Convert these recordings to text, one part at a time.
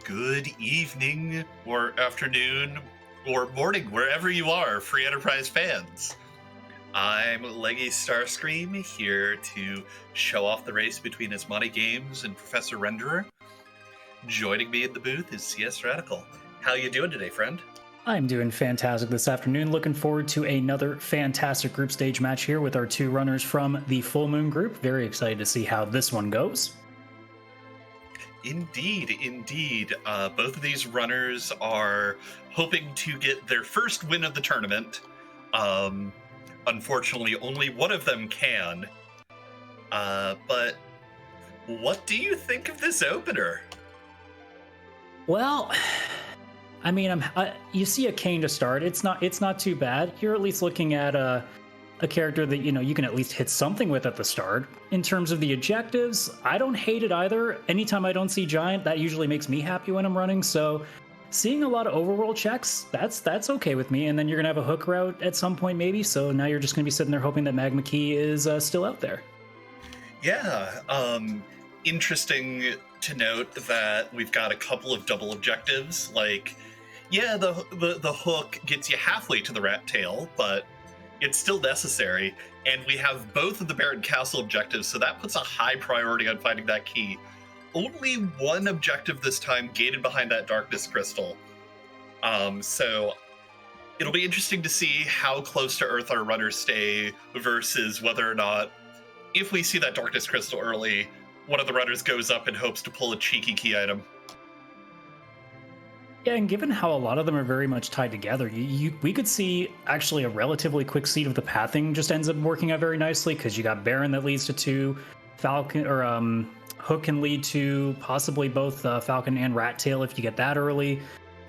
good evening, or afternoon, or morning, wherever you are, Free Enterprise fans. I'm Leggy Starscream, here to show off the race between AsmadiGames and Professor Renderer. Joining me in the booth is CS Radical. How you doing today, friend? I'm doing fantastic this afternoon. Looking forward to another fantastic group stage match here with our two runners from the Full Moon group. Very excited to see how this one goes. Indeed. Both of these runners are hoping to get their first win of the tournament. Unfortunately, only one of them can. But what do you think of this opener? Well, I mean, you see a Kane to start. It's not too bad. You're at least looking at a character that you can at least hit something with at the start. In terms of the objectives, I don't hate it either. Anytime I don't see Giant, that usually makes me happy when I'm running. So seeing a lot of overworld checks, that's okay with me. And then you're gonna have a hook route at some point maybe. So now you're just gonna be sitting there hoping that Magma Key is still out there. Yeah, interesting to note that we've got a couple of double objectives. Like, yeah, the hook gets you halfway to the rat tail, but it's still necessary. And we have both of the Baron Castle objectives, so that puts a high priority on finding that key. Only one objective this time gated behind that darkness crystal. So it'll be interesting to see how close to Earth our runners stay versus whether or not, if we see that darkness crystal early, one of the runners goes up and hopes to pull a cheeky key item. Yeah, and given how a lot of them are very much tied together, we could see actually a relatively quick seed of the pathing just ends up working out very nicely because you got Baron that leads to two, Falcon or Hook can lead to possibly both Falcon and Rat Tail if you get that early.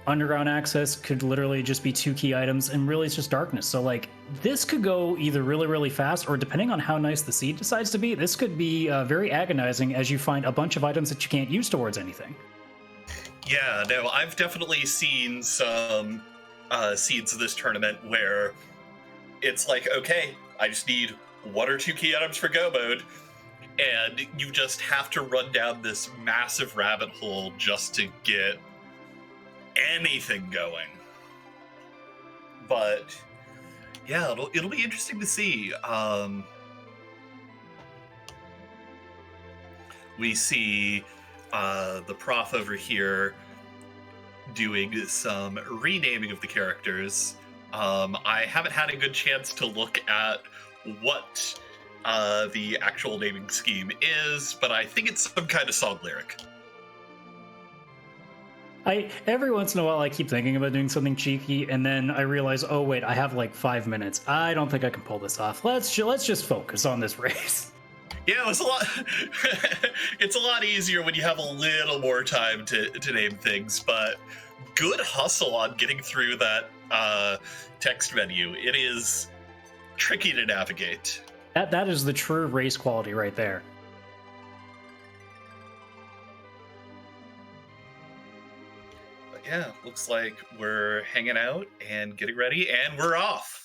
Underground access could literally just be two key items, and really it's just darkness. So like this could go either really, really fast, or depending on how nice the seed decides to be, this could be very agonizing as you find a bunch of items that you can't use towards anything. Yeah, no, I've definitely seen some seeds of this tournament where it's like, okay, I just need one or two key items for go mode, and you just have to run down this massive rabbit hole just to get anything going. But yeah, it'll be interesting to see. We see the prof over here doing some renaming of the characters. I haven't had a good chance to look at what the actual naming scheme is, but I think it's some kind of song lyric. Every once in a while I keep thinking about doing something cheeky, and then I realize, oh wait, I have like 5 minutes. I don't think I can pull this off. Let's just focus on this race. Yeah, it's a lot easier when you have a little more time to name things, but good hustle on getting through that text menu. It is tricky to navigate. That is the true race quality right there. But yeah, looks like we're hanging out and getting ready, and we're off.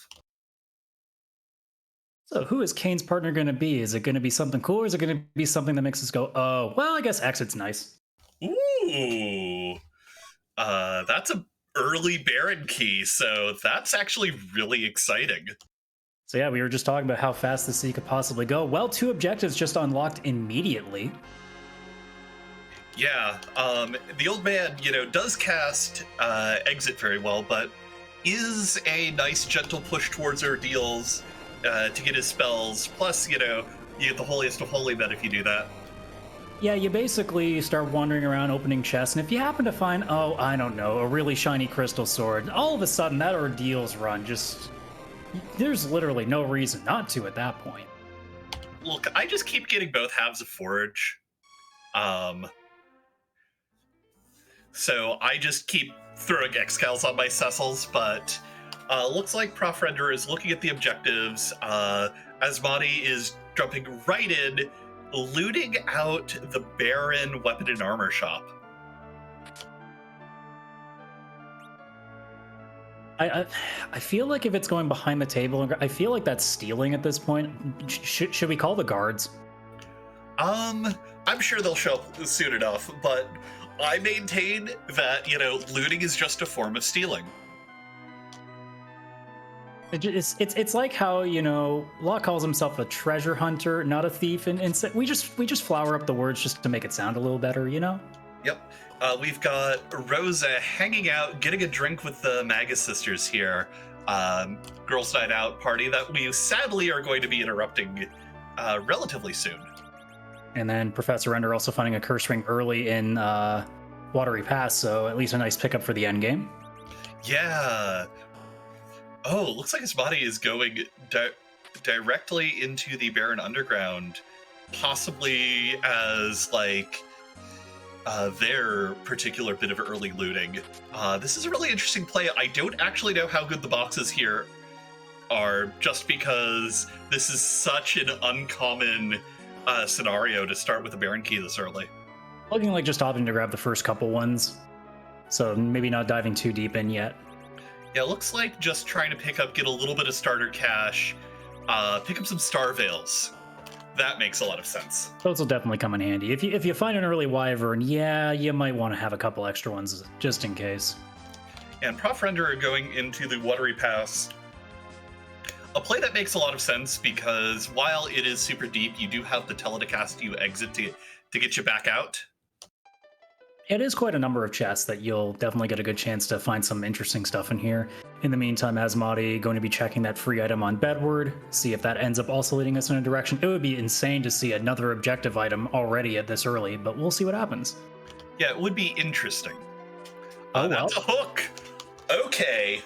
So who is Kane's partner going to be? Is it going to be something cool, or is it going to be something that makes us go, oh, well, I guess Exit's nice? Ooh, that's an early Baron key, so that's actually really exciting. So yeah, we were just talking about how fast the sea could possibly go. Well, two objectives just unlocked immediately. Yeah, the old man, does cast Exit very well, but is a nice gentle push towards ordeals to get his spells. Plus, you get the holiest of holy men if you do that. Yeah, you basically start wandering around opening chests, and if you happen to find, oh, I don't know, a really shiny crystal sword, all of a sudden that ordeals run just... There's literally no reason not to at that point. Look, I just keep getting both halves of Forge. So I just keep throwing Excals on my Cecils, but looks like Prof Renderer is looking at the objectives. Asmadi is jumping right in, looting out the Baron weapon and armor shop. I feel like if it's going behind the table, I feel like that's stealing at this point. Should we call the guards? I'm sure they'll show up soon enough, but I maintain that, looting is just a form of stealing. It's like how, Locke calls himself a treasure hunter, not a thief, and we just flower up the words just to make it sound a little better, Yep. We've got Rosa hanging out, getting a drink with the Magus sisters here. Girls' night out party that we sadly are going to be interrupting relatively soon. And then Professor Render also finding a curse ring early in Watery Pass, so at least a nice pickup for the end game. Yeah. Oh, looks like his body is going directly into the Barren Underground, possibly as, their particular bit of early looting. This is a really interesting play. I don't actually know how good the boxes here are, just because this is such an uncommon scenario to start with a Baron key this early. Looking like just opting to grab the first couple ones, so maybe not diving too deep in yet. Yeah, it looks like just trying to get a little bit of starter cash, pick up some Star Veils. That makes a lot of sense. Those will definitely come in handy. If you find an early Wyvern, yeah, you might want to have a couple extra ones just in case. And Prof Render are going into the Watery Pass. A play that makes a lot of sense because while it is super deep, you do have the telecast you exit to get you back out. It is quite a number of chests that you'll definitely get a good chance to find some interesting stuff in here. In the meantime, Asmadi going to be checking that free item on Bedward, see if that ends up also leading us in a direction. It would be insane to see another objective item already at this early, but we'll see what happens. Yeah, it would be interesting. Oh, that's a hook. Okay.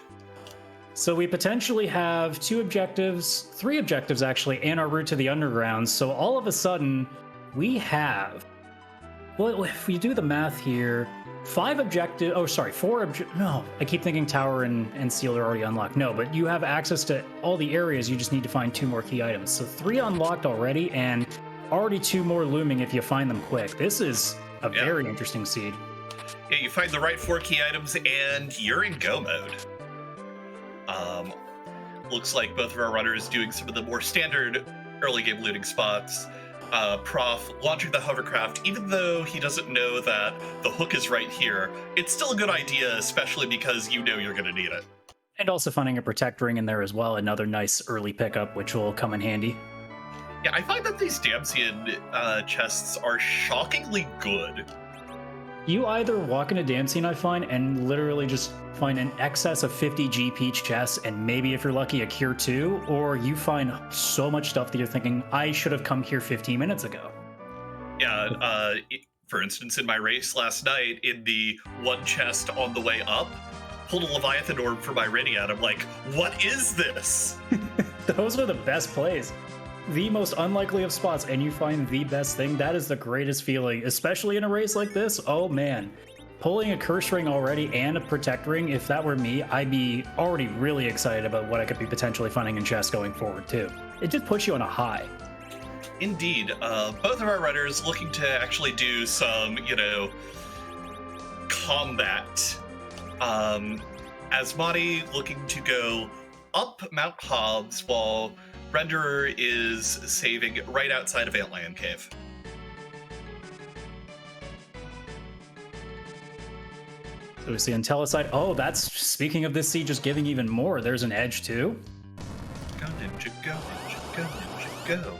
So we potentially have 2 objectives, 3 objectives actually, and our route to the underground. So all of a sudden, we have... Well, if we do the math here, 4 objectives. No, I keep thinking Tower and Seal are already unlocked. No, but you have access to all the areas. You just need to find 2 more key items. So 3 unlocked already, and already 2 more looming if you find them quick. This is a very interesting seed. Yeah, you find the right 4 key items, and you're in go mode. Looks like both of our runners doing some of the more standard early game looting spots. Prof launching the hovercraft, even though he doesn't know that the hook is right here, it's still a good idea, especially because you know you're going to need it. And also finding a protect ring in there as well, another nice early pickup, which will come in handy. Yeah, I find that these Damsian chests are shockingly good. You either walk into Damsian, I find, and literally just find an excess of 50 GP chests, and maybe if you're lucky, a Cure 2, or you find so much stuff that you're thinking, I should have come here 15 minutes ago. Yeah, for instance, in my race last night, in the one chest on the way up, pulled a Leviathan orb for my Radiant. I'm like, what is this? Those are the best plays. The most unlikely of spots, and you find the best thing. That is the greatest feeling, especially in a race like this. Oh man, pulling a curse ring already and a protect ring, if that were me, I'd be already really excited about what I could be potentially finding in chests going forward too. It just puts you on a high. Indeed. Both of our runners looking to actually do some, combat. Asmadi looking to go up Mount Hobbs while Renderer is saving right outside of Antlion Cave. So we see Intellicide. Oh, that's, speaking of this seed just giving even more, there's an edge too. Go ninja, go ninja, go ninja, go.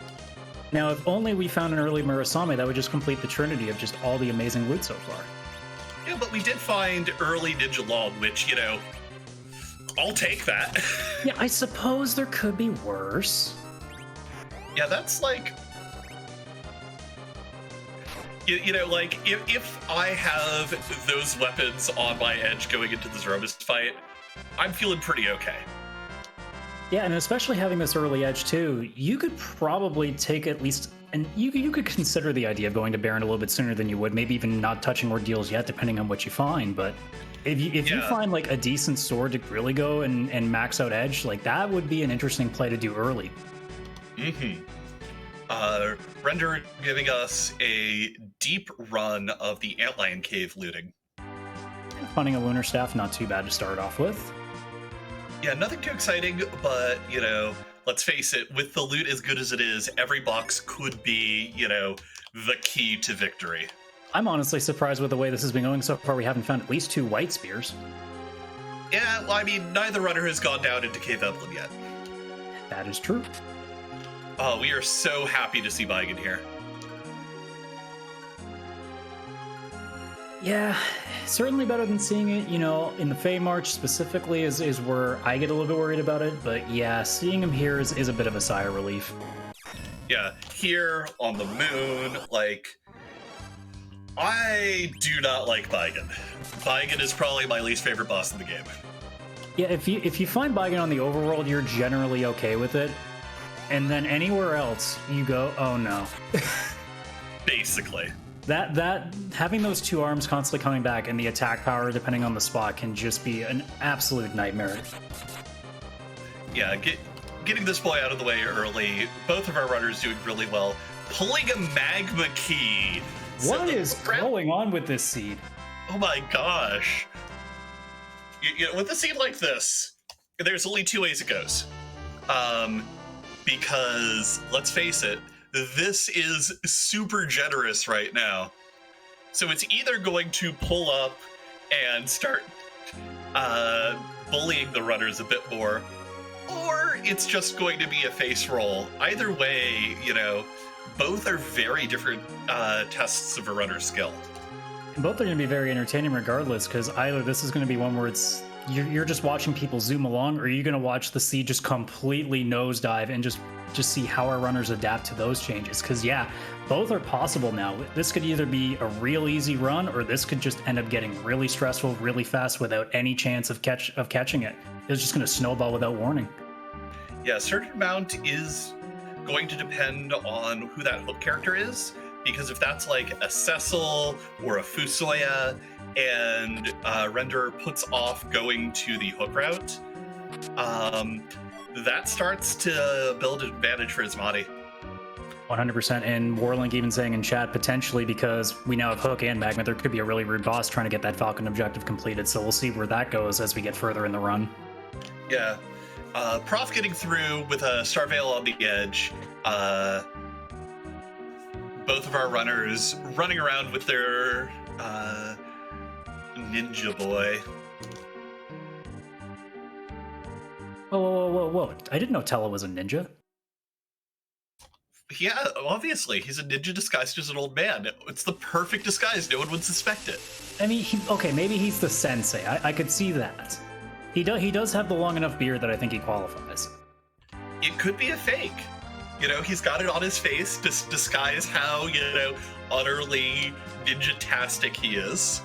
Now, if only we found an early Murasame, that would just complete the trinity of just all the amazing loot so far. Yeah, but we did find early Ninja Log, which, I'll take that. Yeah, I suppose there could be worse. Yeah, that's like... if I have those weapons on my edge going into the Zrobus fight, I'm feeling pretty okay. Yeah, and especially having this early edge too, you could probably take at least... And you could consider the idea of going to Baron a little bit sooner than you would, maybe even not touching ordeals yet, depending on what you find, but... If you find like a decent sword to really go and max out edge, like that would be an interesting play to do early. Mm-hmm. Render giving us a deep run of the Antlion Cave looting. Finding a Lunar Staff, not too bad to start off with. Yeah, nothing too exciting, but, let's face it, with the loot as good as it is, every box could be, the key to victory. I'm honestly surprised with the way this has been going so far. We haven't found at least 2 white spears. Yeah, well, I mean, neither runner has gone down into Cave Emblem yet. That is true. Oh, we are so happy to see Baigen here. Yeah, certainly better than seeing it, you know, in the Fey March specifically is where I get a little bit worried about it. But yeah, seeing him here is a bit of a sigh of relief. Yeah, here on the moon, like, I do not like Baigen. Baigen is probably my least favorite boss in the game. Yeah, if you find Baigen on the overworld, you're generally okay with it. And then anywhere else, you go, oh no. Basically. That having those 2 arms constantly coming back and the attack power depending on the spot can just be an absolute nightmare. Yeah, getting this boy out of the way early. Both of our runners doing really well. Pulling a magma key. What is going on with this seed? Oh my gosh. You know, with a seed like this, there's only 2 ways it goes. Because, let's face it, this is super generous right now. So it's either going to pull up and start bullying the runners a bit more, or it's just going to be a face roll. Either way, you know, both are very different tests of a runner's skill. And both are going to be very entertaining regardless, because either this is going to be one where it's you're just watching people zoom along, or you're going to watch the seed just completely nosedive and just see how our runners adapt to those changes. Because yeah, both are possible now. This could either be a real easy run, or this could just end up getting really stressful really fast without any chance of catching it. It's just going to snowball without warning. Yeah, certain amount is going to depend on who that hook character is, because if that's like a Cecil or a Fusoya and Renderer puts off going to the hook route, that starts to build an advantage for Asmadi. 100%. And Warlink even saying in chat, potentially, because we now have Hook and Magma, there could be a really rude boss trying to get that Falcon objective completed. So we'll see where that goes as we get further in the run. Yeah. Prof getting through with a Starveil on the edge. Both of our runners running around with their ninja boy. Whoa. I didn't know Tella was a ninja. Yeah, obviously. He's a ninja disguised as an old man. It's the perfect disguise. No one would suspect it. I mean, okay, maybe he's the sensei. I could see that. He does have the long enough beard that I think he qualifies. It could be a fake. You know, he's got it on his face to disguise how, you know, utterly ninja-tastic he is.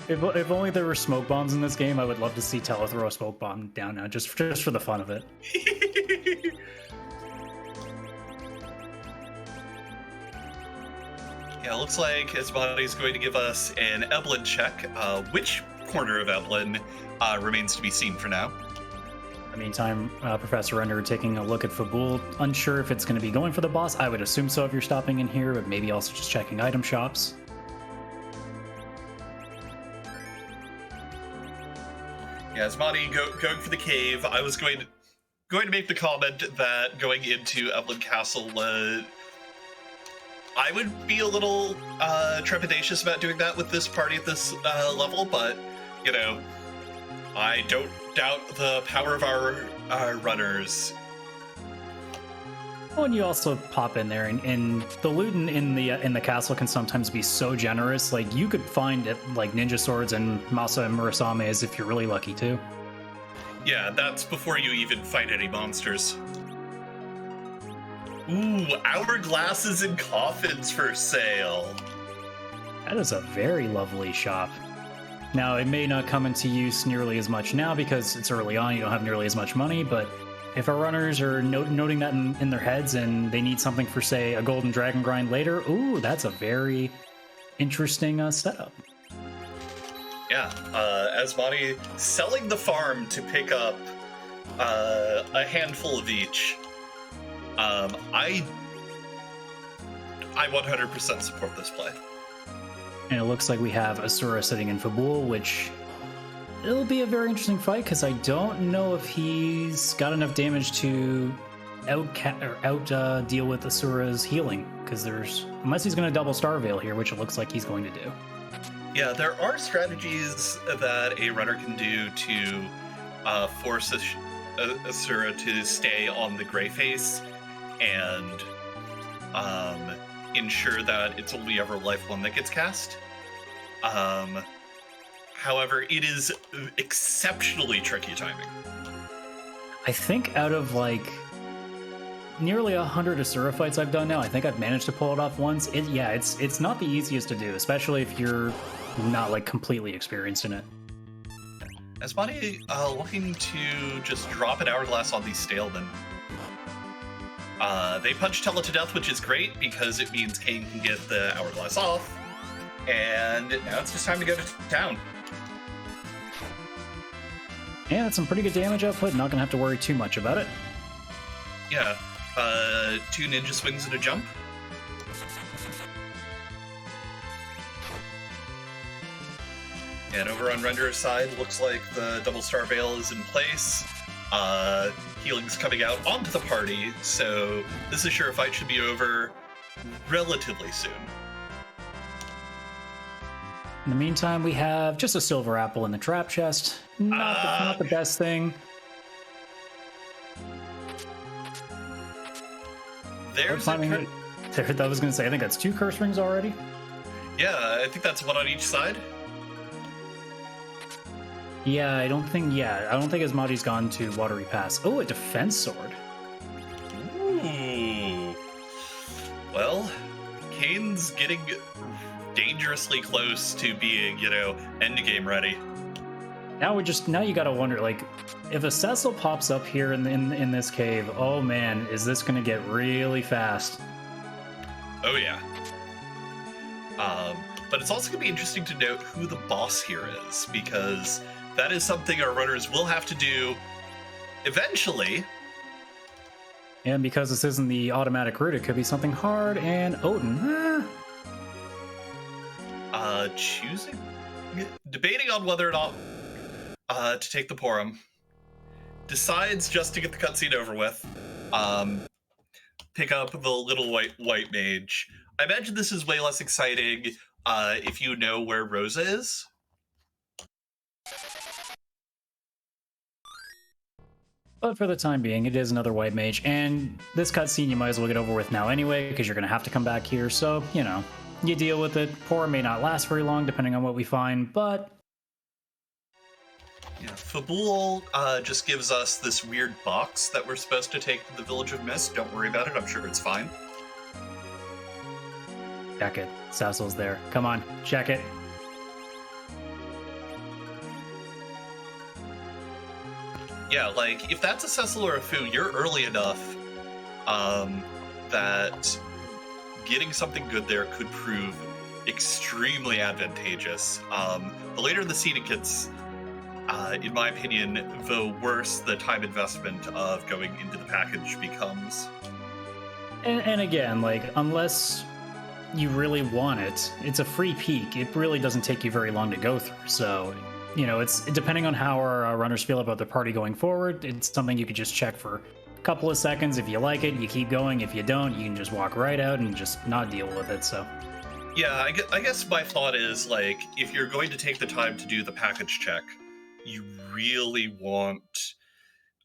If only there were smoke bombs in this game, I would love to see Tella throw a smoke bomb down now, just for the fun of it. Yeah, looks like Asmadi's going to give us an Evelyn check. Which corner of Evelyn remains to be seen for now. In the meantime, Professor Renderer taking a look at Fabul, unsure if it's going to be going for the boss. I would assume so if you're stopping in here, but maybe also just checking item shops. Yeah, Asmadi going for the cave. I was going to make the comment that going into Evelyn Castle, I would be a little trepidatious about doing that with this party at this level, but, you know, I don't doubt the power of our runners. Oh, and you also pop in there, and the loot in the castle can sometimes be so generous. Like, you could find like ninja swords and Masa and Murasame's if you're really lucky too. Yeah, that's before you even fight any monsters. Ooh, hourglasses and coffins for sale. That is a very lovely shop. Now, it may not come into use nearly as much now because it's early on, you don't have nearly as much money, but if our runners are noting that in their heads and they need something for, say, a golden dragon grind later, ooh, that's a very interesting setup. Yeah, Asmadi selling the farm to pick up a handful of each. I 100% support this play. And it looks like we have Asura sitting in Fabul, which it'll be a very interesting fight because I don't know if he's got enough damage to out deal with Asura's healing, because unless he's going to double Star Veil here, which it looks like he's going to do. Yeah, there are strategies that a runner can do to force Asura to stay on the gray face and ensure that it's only ever life 1 that gets cast. However, it is exceptionally tricky timing. I think out of like nearly 100 Asura fights I've done now, I think I've managed to pull it off once. It's not the easiest to do, especially if you're not like completely experienced in it. Asmadi looking to just drop an Hourglass on these Stalemen. They punch Tella to death, which is great because it means Kane can get the Hourglass off. And now it's just time to go to town. Yeah, that's some pretty good damage output. Not gonna have to worry too much about it. Yeah, 2 ninja swings and a jump. And over on Renderer's side, looks like the double Star Veil is in place. Healing's coming out onto the party, so this Asura fight should be over relatively soon. In the meantime, we have just a silver apple in the trap chest. Not the best thing. There's I was going to say, I think that's 2 curse rings already. Yeah, I think that's 1 on each side. Yeah, I don't think Asmadi's gone to Watery Pass. Oh, a defense sword. Ooh. Well, Kane's getting dangerously close to being, endgame ready. Now you gotta wonder, like, if a Cecil pops up here in this cave, oh man, is this gonna get really fast? Oh yeah. But it's also gonna be interesting to note who the boss here is, because that is something our runners will have to do eventually. And because this isn't the automatic route, it could be something hard, and Odin. Debating on whether or not to take the Porum. Decides just to get the cutscene over with. Pick up the little white mage. I imagine this is way less exciting if you know where Rosa is. But for the time being, it is another white mage, and this cutscene you might as well get over with now anyway, because you're going to have to come back here, so, you deal with it. Porum may not last very long, depending on what we find, but... Yeah, Fabul just gives us this weird box that we're supposed to take to the Village of Mist. Don't worry about it, I'm sure it's fine. Check it. Sassel's there. Come on, check it. Yeah, like, if that's a Cecil or a Fu, you're early enough that getting something good there could prove extremely advantageous. The later in the scene it gets, in my opinion, the worse the time investment of going into the package becomes. And again, like, unless you really want it, it's a free peek. It really doesn't take you very long to go through, so... it's depending on how our runners feel about the party going forward. It's something you could just check for a couple of seconds. If you like it, you keep going. If you don't, you can just walk right out and just not deal with it. So, yeah, I guess my thought is, like, if you're going to take the time to do the package check, you really want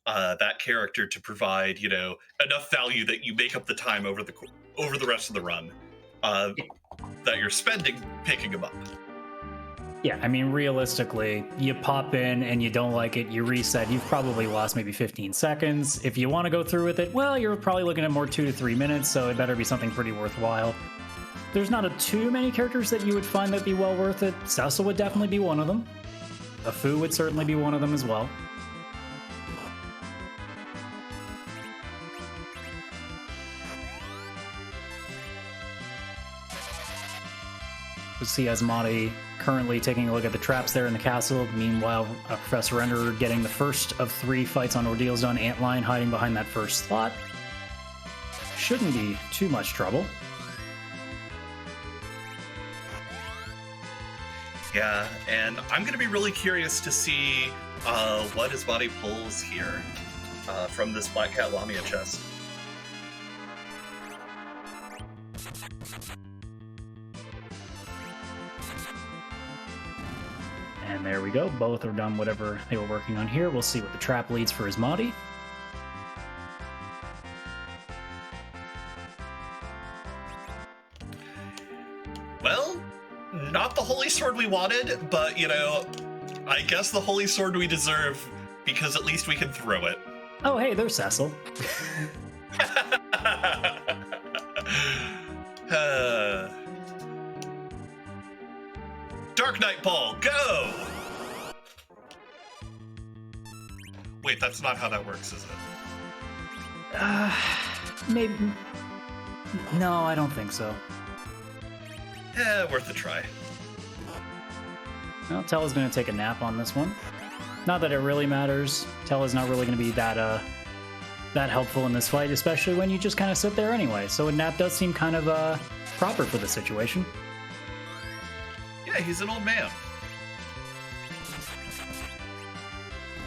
that character to provide, enough value that you make up the time over the rest of the run that you're spending picking them up. Yeah, I mean, realistically, you pop in and you don't like it, you reset, you've probably lost maybe 15 seconds. If you want to go through with it, well, you're probably looking at more 2 to 3 minutes, so it better be something pretty worthwhile. There's not too many characters that you would find that'd be well worth it. Cecil would definitely be one of them. A Fu would certainly be one of them as well. We see Asmadi currently taking a look at the traps there in the castle. Meanwhile, Professor Renderer getting the first of 3 fights on Ordeals done. Antlion hiding behind that first slot. Shouldn't be too much trouble. Yeah, and I'm going to be really curious to see what Asmadi pulls here from this Black Cat Lamia chest. we go. Both are done whatever they were working on here. We'll see what the trap leads for Asmadi. Well, not the holy sword we wanted, but, you know, I guess the holy sword we deserve, because at least we can throw it. Oh, hey, there's Cecil. Dark Knight Ball, go! Wait, that's not how that works, is it? Maybe. No, I don't think so. Worth a try. Well, Tella's going to take a nap on this one. Not that it really matters. Tella's not really going to be that helpful in this fight, especially when you just kind of sit there anyway. So a nap does seem kind of proper for the situation. Yeah, he's an old man.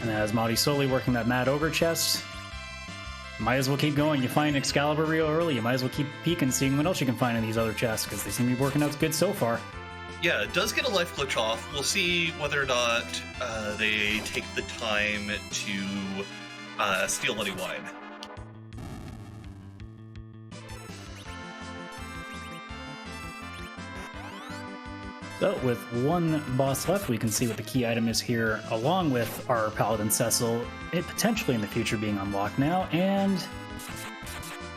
And as Asmadi's slowly working that Mad Ogre chest, might as well keep going. You find Excalibur real early, you might as well keep peeking, seeing what else you can find in these other chests, because they seem to be working out good so far. Yeah, it does get a life glitch off. We'll see whether or not they take the time to steal any wine. So with one boss left, we can see what the key item is here, along with our Paladin Cecil, it potentially in the future being unlocked now, and...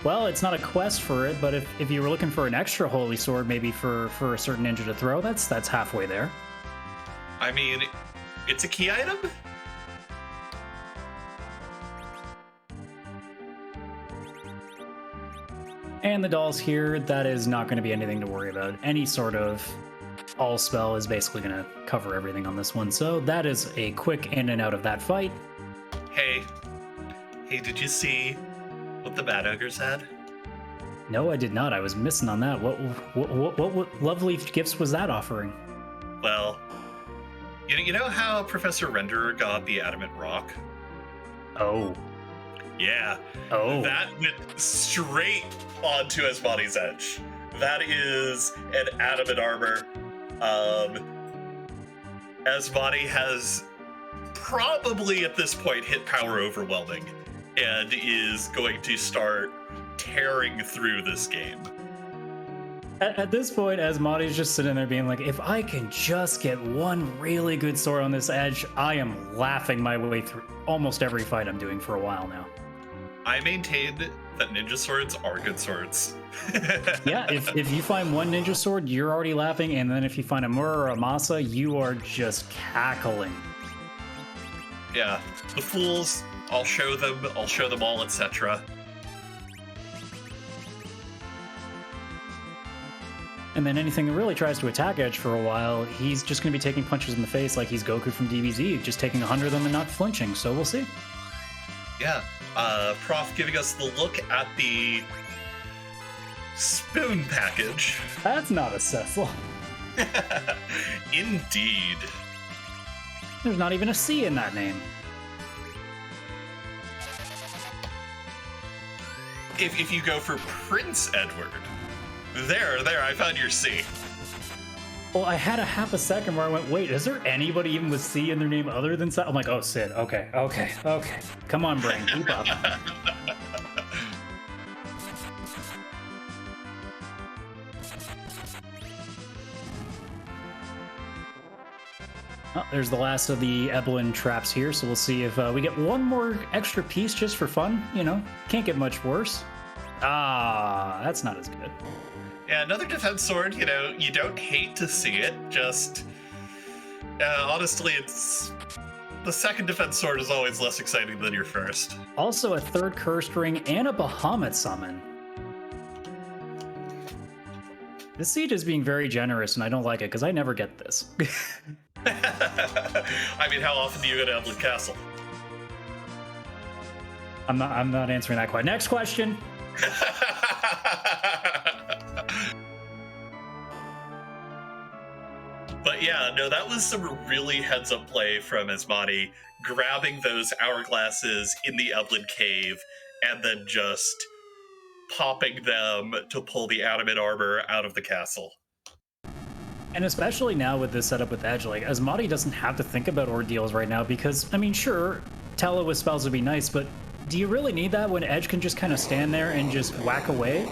well, it's not a quest for it, but if you were looking for an extra holy sword, maybe for a certain ninja to throw, that's halfway there. I mean, it's a key item? And the dolls here, that is not going to be anything to worry about. Any sort of all spell is basically going to cover everything on this one, so that is a quick in and out of that fight. Hey, did you see what the Mad Ogres had? No, I did not. I was missing on that. What lovely gifts was that offering? Well, you know how Professor Renderer got the Adamant Rock? Oh. Yeah. Oh. That went straight onto Asmadi's edge. That is an adamant armor. Asmadi has probably at this point hit power overwhelming and is going to start tearing through this game. At this point, Asmadi's just sitting there being like, if I can just get one really good sword on this edge, I am laughing my way through almost every fight I'm doing for a while now. I maintain that ninja swords are good swords. Yeah, if you find one ninja sword, you're already laughing, and then if you find a Mura or a Masa, you are just cackling. Yeah, the fools, I'll show them all, etc. And then anything that really tries to attack Edge for a while, he's just going to be taking punches in the face like he's Goku from DBZ, just taking 100 of them and not flinching, so we'll see. Yeah, Prof giving us the look at the spoon package. That's not a Cecil. Indeed. There's not even a C in that name. If you go for Prince Edward, there, I found your C. Well, I had a half a second where I went, wait, is there anybody even with C in their name other than Cecil? I'm like, oh, Sid, okay. Come on, brain, keep up. Oh, there's the last of the Eblin traps here, so we'll see if we get one more extra piece just for fun. You know, can't get much worse. Ah, that's not as good. Yeah, another defense sword, you know, you don't hate to see it, just... honestly, it's... the second defense sword is always less exciting than your first. Also a third cursed ring and a Bahamut summon. This siege is being very generous, and I don't like it, because I never get this. I mean, how often do you go to Evelyn Castle? I'm not answering that quite. Next question. But yeah, no, that was some really heads-up play from Asmadi, grabbing those hourglasses in the Evelyn cave and then just popping them to pull the adamant armor out of the castle. And especially now with this setup with Edge, like Asmadi doesn't have to think about ordeals right now because, I mean, sure, Tello with spells would be nice, but do you really need that when Edge can just kind of stand there and just whack away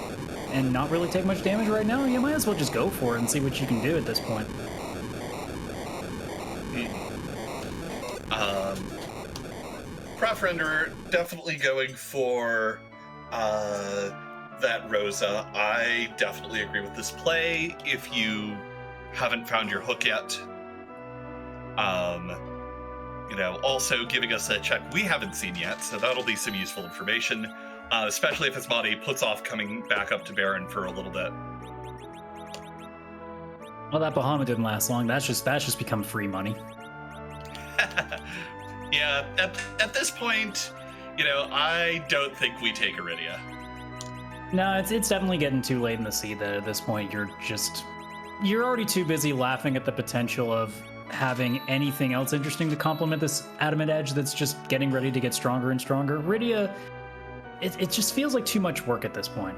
and not really take much damage right now? You might as well just go for it and see what you can do at this point. Prof Renderer definitely going for that Rosa. I definitely agree with this play if you haven't found your hook yet. Also giving us a check we haven't seen yet, so that'll be some useful information, especially if Asmadi puts off coming back up to Baron for a little bit. Well, that Bahamut didn't last long. That's just become free money. Yeah, at this point, I don't think we take Iridia. No, it's definitely getting too late in the seed that at this point you're already too busy laughing at the potential of having anything else interesting to complement this Adamant Edge that's just getting ready to get stronger and stronger. Iridia, it just feels like too much work at this point.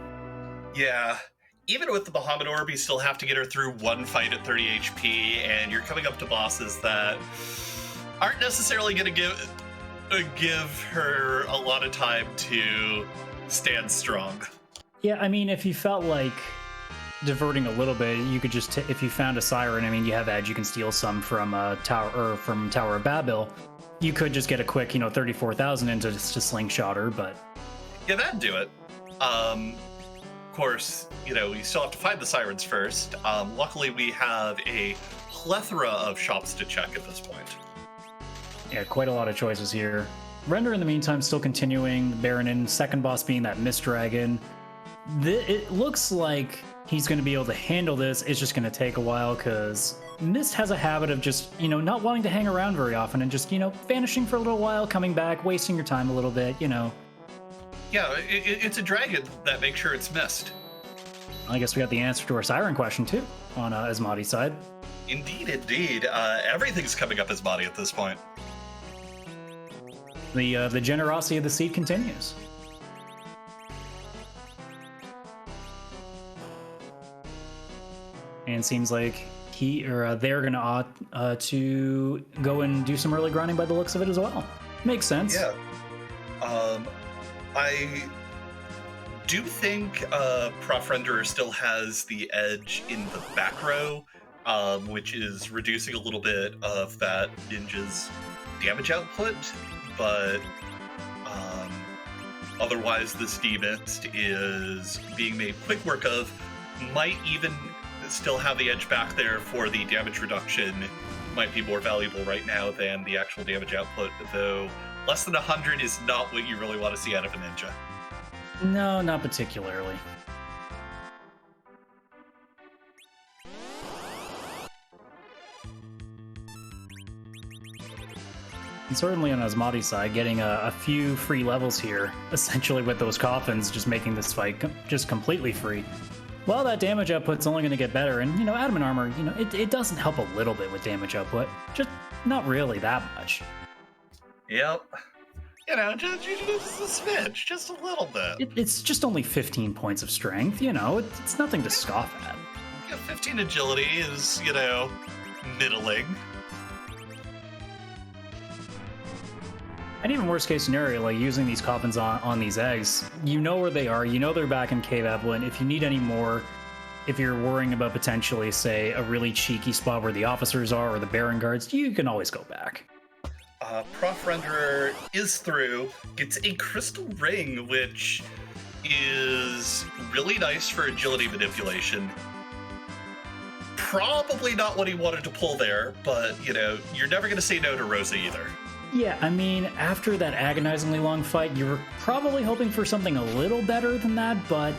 Yeah. Even with the Bahamut Orb, you still have to get her through one fight at 30 HP, and you're coming up to bosses that aren't necessarily going to give her a lot of time to stand strong. Yeah, I mean, if you felt like diverting a little bit, you could just if you found a Siren, I mean, you have Edge, you can steal some from Tower of Babel. You could just get a quick, 34,000 into just a slingshot her, but yeah, that'd do it. Of course, we still have to find the Sirens first. Luckily, we have a plethora of shops to check at this point. Yeah, quite a lot of choices here. Render, in the meantime, still continuing. Baron in, second boss being that Mist Dragon. It looks like he's going to be able to handle this. It's just going to take a while because Mist has a habit of just, not wanting to hang around very often and just, vanishing for a little while, coming back, wasting your time a little bit, Yeah, it's a dragon that makes sure it's missed. I guess we got the answer to our Siren question, too, on Asmadi's side. Indeed. Everything's coming up Asmadi at this point. The generosity of the seed continues. And it seems like they're going to opt to go and do some early grinding by the looks of it as well. Makes sense. Yeah. I do think Prof Renderer still has the edge in the back row, which is reducing a little bit of that ninja's damage output, but otherwise this D-Mist is being made quick work of, might even still have the edge back there for the damage reduction, might be more valuable right now than the actual damage output, though less than 100 is not what you really want to see out of a ninja. No, not particularly. And certainly on Asmadi's side, getting a few free levels here, essentially with those coffins, just making this fight just completely free. Well, that damage output's only going to get better, and, Adamant Armor, it doesn't help a little bit with damage output. Just not really that much. Yep. Just a smidge, just a little bit. It's just only 15 points of strength, it's nothing to scoff at. Yeah, 15 agility is, middling. And even worst case scenario, like using these coffins on these eggs, where they are, they're back in Cave Evelyn. If you need any more, if you're worrying about potentially, say, a really cheeky spot where the officers are or the Baron guards, you can always go back. Prof Renderer is through, gets a crystal ring, which is really nice for agility manipulation. Probably not what he wanted to pull there, but, you're never going to say no to Rosa either. Yeah, I mean, after that agonizingly long fight, you were probably hoping for something a little better than that, but,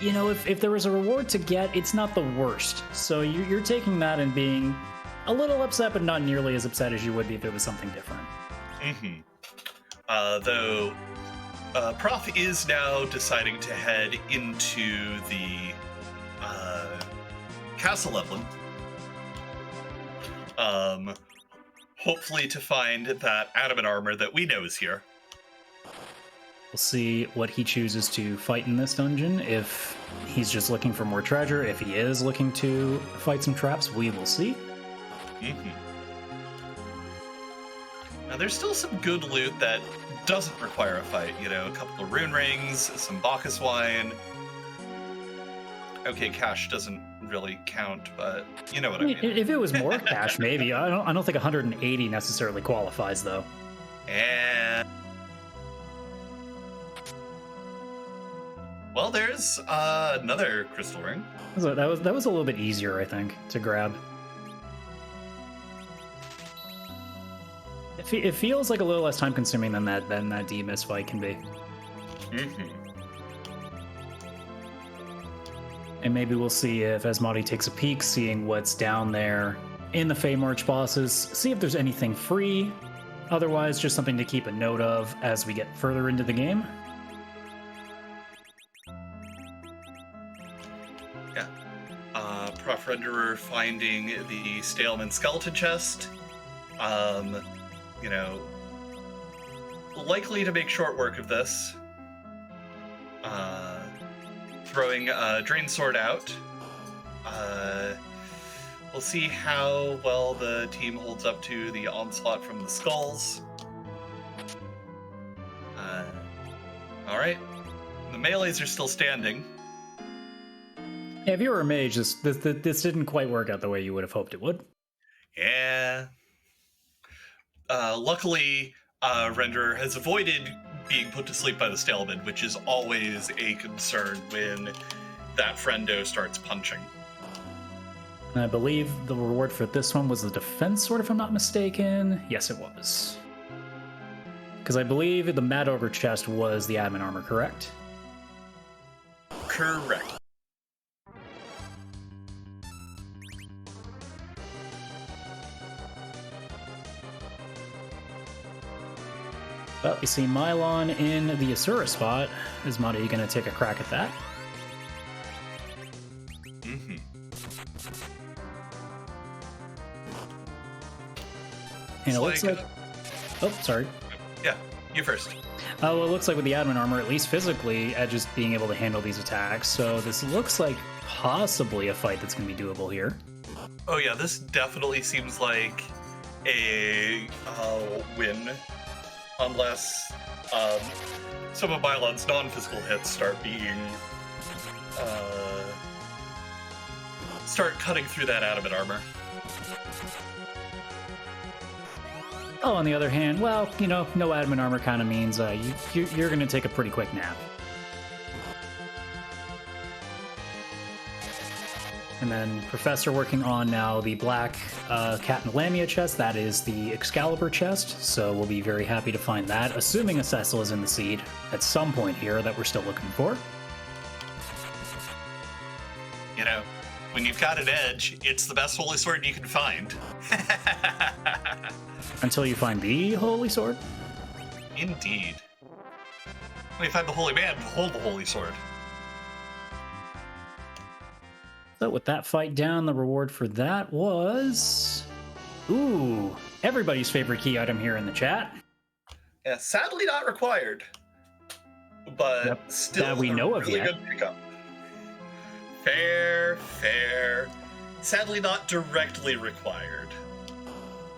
if there was a reward to get, it's not the worst. So you're taking that and being a little upset, but not nearly as upset as you would be if it was something different. Mm-hmm. Though, Prof is now deciding to head into the Castle Evelyn. Hopefully to find that Adamant Armor that we know is here. We'll see what he chooses to fight in this dungeon. If he's just looking for more treasure, if he is looking to fight some traps, we will see. Now, there's still some good loot that doesn't require a fight. You know, a couple of rune rings, some Bacchus wine. Okay, cash doesn't really count, but you know what I mean. If it was more cash, maybe. I don't think 180 necessarily qualifies, though. And well, there's another crystal ring. That was a little bit easier, I think, to grab. It feels like a little less time consuming than that D-Miss fight can be. And maybe we'll see if Asmadi takes a peek, seeing what's down there in the Fey March bosses, see if there's anything free. Otherwise, just something to keep a note of as we get further into the game. Yeah. Prof Renderer finding the Staleman skeleton chest. You know, likely to make short work of this. Throwing Drain Sword out. We'll see how well the team holds up to the onslaught from the skulls. All right, the melees are still standing. Yeah, if you were a mage, this didn't quite work out the way you would have hoped it would. Yeah. Luckily, Renderer has avoided being put to sleep by the Staleman, which is always a concern when that friendo starts punching. And I believe the reward for this one was the defense sword, if I'm not mistaken. Yes, it was. Because I believe the Mad Ogre chest was the admin armor, correct? Correct. Well, you see Mylon in the Asura spot. Is Madi going to take a crack at that? And it looks like... Oh, sorry. Yeah, you first. Well, it looks like with the admin armor, at least physically, just being able to handle these attacks. So this looks like possibly a fight that's going to be doable here. Oh yeah, this definitely seems like a win. Unless some of Mylon's non-physical hits start cutting through that adamant armor. Oh, on the other hand, well, you know, no admin armor kind of means you're going to take a pretty quick nap. And then Professor working on now the black Cat and Lamia chest. That is the Excalibur chest, so we'll be very happy to find that, assuming a Cecil is in the seed at some point here that we're still looking for. You know, when you've got an edge, it's the best holy sword you can find. Until you find the holy sword? Indeed. When you find the holy man, hold the holy sword. So with that fight down, the reward for that was... Ooh, everybody's favorite key item here in the chat. Yeah, sadly not required. But still that we know of really yet. Good pickup. Fair. Sadly not directly required.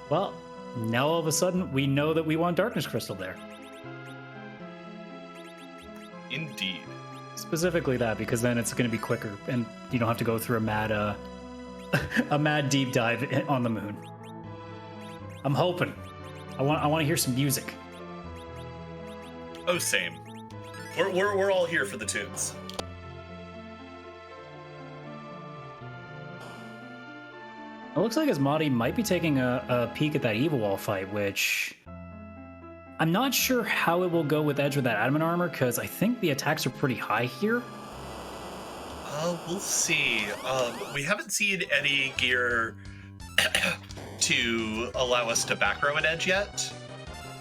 Well, now all of a sudden, we know that we want Darkness Crystal there. Indeed. Specifically that, because then it's going to be quicker, and you don't have to go through a mad deep dive on the moon. I'm hoping. I want to hear some music. Oh, same. We're all here for the tunes. It looks like Asmadi might be taking a peek at that Evil Wall fight, which I'm not sure how it will go with Edge with that admin armor, because I think the attacks are pretty high here. We'll see. We haven't seen any gear to allow us to back row an Edge yet.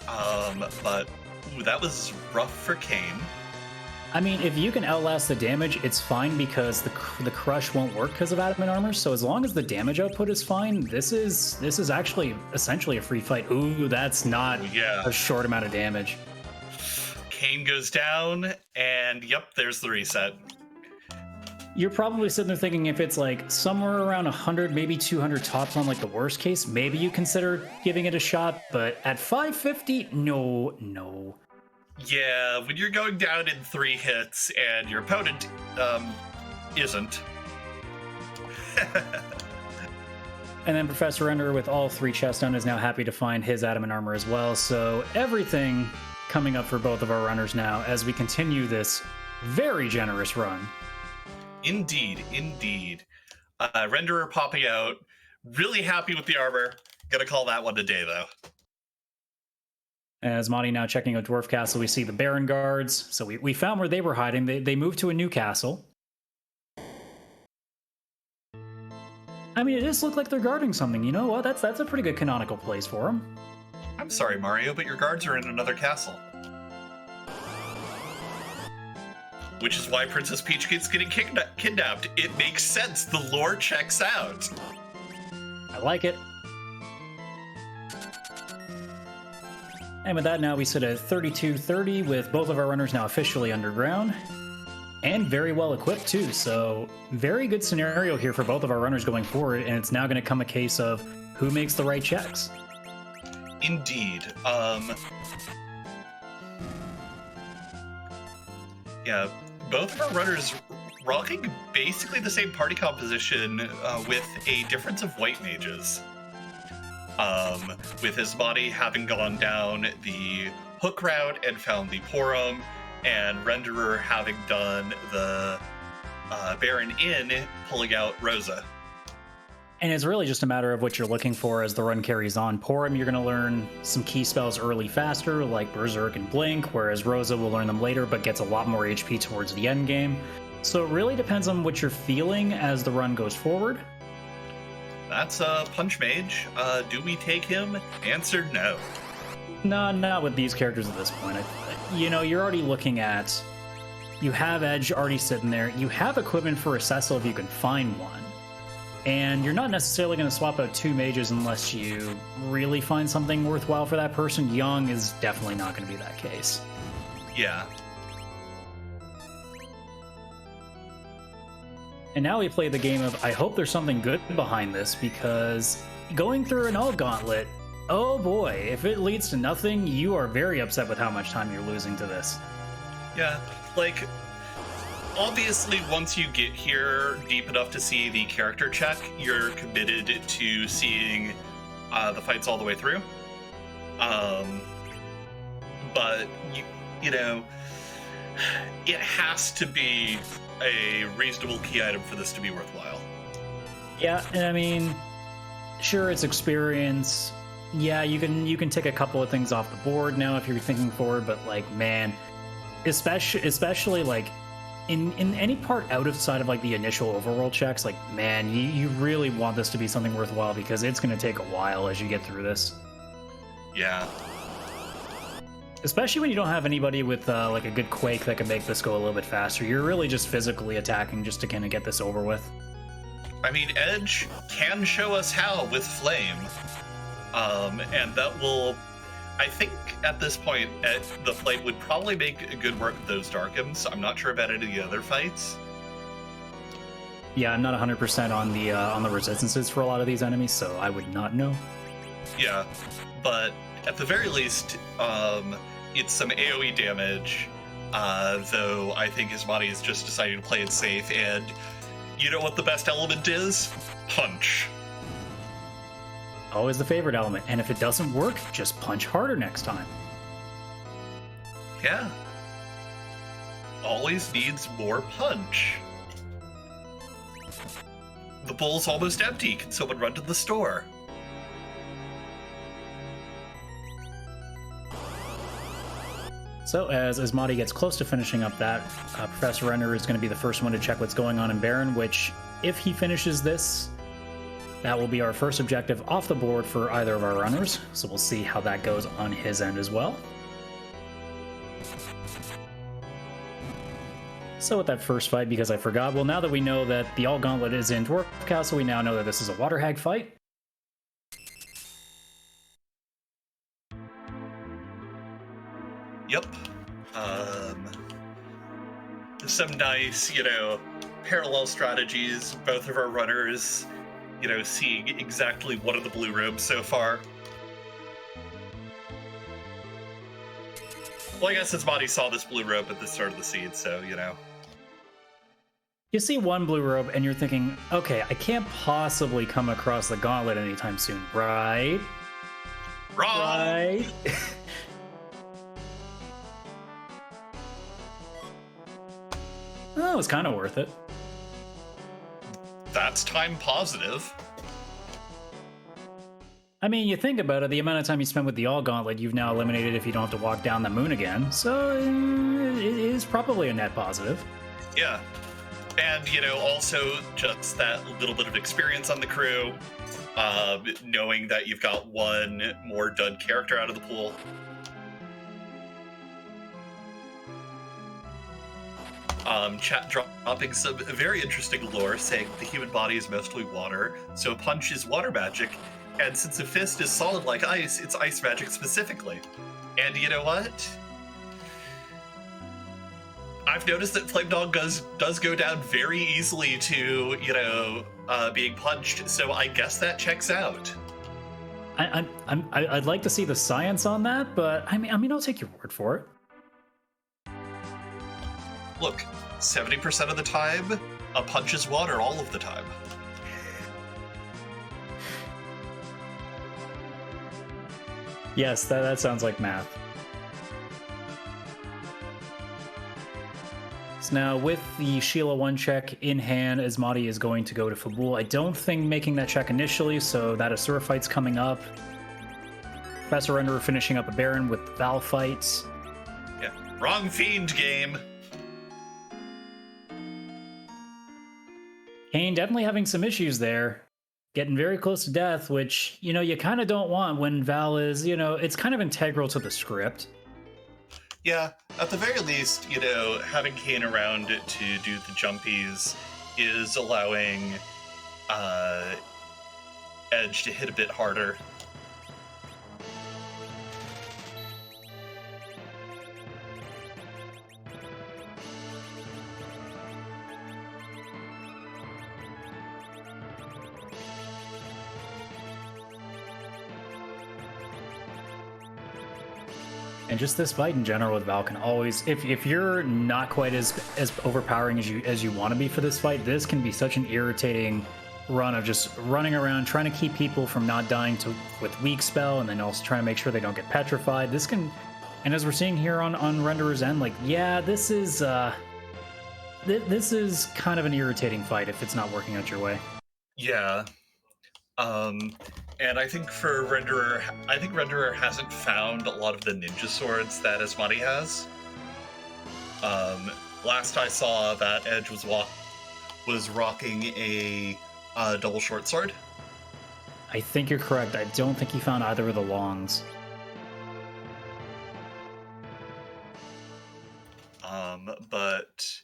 But ooh, that was rough for Kane. I mean, if you can outlast the damage, it's fine because the crush won't work because of adamant armor. So as long as the damage output is fine, this is actually essentially a free fight. Ooh, that's not a short amount of damage. Kane goes down, and yep, there's the reset. You're probably sitting there thinking if it's like somewhere around 100, maybe 200 tops on like the worst case, maybe you consider giving it a shot. But at 550, no. Yeah, when you're going down in 3 hits and your opponent isn't. And then Professor Ender, with all 3 chests done, is now happy to find his adamant armor as well. So everything coming up for both of our runners now as we continue this very generous run. Indeed. Renderer popping out. Really happy with the armor. Gonna call that one a day, though. As Monty now checking out Dwarf Castle, we see the Baron guards. So we found where they were hiding. They moved to a new castle. I mean, it does look like they're guarding something. You know what? That's a pretty good canonical place for them. I'm sorry, Mario, but your guards are in another castle. Which is why Princess Peach keeps getting kidnapped. It makes sense. The lore checks out. I like it. And with that, now we sit at 3230 with both of our runners now officially underground. And very well equipped too, so very good scenario here for both of our runners going forward, and it's now going to come a case of who makes the right checks. Indeed. Yeah, both of our runners rocking basically the same party composition with a difference of white mages. With Asmadi having gone down the hook route and found the Porum, and Renderer having done the Baron Inn, pulling out Rosa. And it's really just a matter of what you're looking for as the run carries on. Porum, you're going to learn some key spells early faster, like Berserk and Blink, whereas Rosa will learn them later, but gets a lot more HP towards the end game. So it really depends on what you're feeling as the run goes forward. That's Punch Mage. Do we take him? Answer no. No, not with these characters at this point. You know, you're already looking at... You have Edge already sitting there. You have equipment for a Cecil if you can find one. And you're not necessarily going to swap out 2 mages unless you really find something worthwhile for that person. Young is definitely not going to be that case. Yeah. And now we play the game of, I hope there's something good behind this, because going through an all gauntlet, oh boy, if it leads to nothing, you are very upset with how much time you're losing to this. Yeah, like, obviously once you get here deep enough to see the character check, you're committed to seeing the fights all the way through. But, you know, it has to be a reasonable key item for this to be worthwhile. Yeah, and I mean, sure, it's experience. Yeah, you can take a couple of things off the board now if you're thinking forward, but like, man, especially like in any part outside of like the initial overworld checks, like, man, you really want this to be something worthwhile, because it's going to take a while as you get through this. Yeah. Especially when you don't have anybody with like a good Quake that can make this go a little bit faster. You're really just physically attacking just to kind of get this over with. I mean, Edge can show us how with Flame. And that will, I think at this point, the Flame would probably make a good work with those Darkums. I'm not sure about any of the other fights. Yeah, I'm not 100% on the resistances for a lot of these enemies, so I would not know. Yeah, but at the very least, it's some AoE damage, though I think Asmadi is just deciding to play it safe, and you know what the best element is? Punch. Always the favorite element, and if it doesn't work, just punch harder next time. Yeah. Always needs more punch. The bowl's almost empty. Can someone run to the store? So as Asmadi gets close to finishing up that, Professor Renner is going to be the first one to check what's going on in Baron, which, if he finishes this, that will be our first objective off the board for either of our runners. So we'll see how that goes on his end as well. So with that first fight, because I forgot, well, now that we know that the All Gauntlet is in Dwarf Castle, we now know that this is a Water Hag fight. Yep. some nice, parallel strategies. Both of our runners, seeing exactly one of the blue robes so far. Well, I guess Asmadi saw this blue robe at the start of the seed, so, You see one blue robe and you're thinking, okay, I can't possibly come across the gauntlet anytime soon, right? Wrong! Right? Oh, it was kind of worth it. That's time positive. I mean, you think about it, the amount of time you spend with the All Gauntlet, you've now eliminated if you don't have to walk down the moon again. So it is probably a net positive. Yeah. And, also just that little bit of experience on the crew, knowing that you've got one more dud character out of the pool. Chat dropping some very interesting lore saying the human body is mostly water, so a punch is water magic, and since a fist is solid like ice, it's ice magic specifically. And you know what? I've noticed that Flame Dog does go down very easily to, being punched, so I guess that checks out. I'd like to see the science on that, but I mean, I'll take your word for it. Look, 70% of the time, a punch is water all of the time. Yes, that sounds like math. So now, with the Sheila 1 check in hand, Asmadi is going to go to Fabul. I don't think making that check initially, so that Asura fight's coming up. Professor Renderer finishing up a Baron with Val fights. Yeah, wrong fiend game. Kane definitely having some issues there. Getting very close to death, which, you kind of don't want when Val is, it's kind of integral to the script. Yeah, at the very least, having Kane around to do the jumpies is allowing Edge to hit a bit harder. And just this fight in general with Val can always, if you're not quite as overpowering as you want to be for this fight, this can be such an irritating run of just running around trying to keep people from not dying with weak spell, and then also trying to make sure they don't get petrified. This can, and as we're seeing here on Renderer's End, this is kind of an irritating fight if it's not working out your way. Yeah. And I think for Renderer, Renderer hasn't found a lot of the ninja swords that Asmadi has. Last I saw, that Edge was rocking a double short sword. I think you're correct. I don't think he found either of the longs. But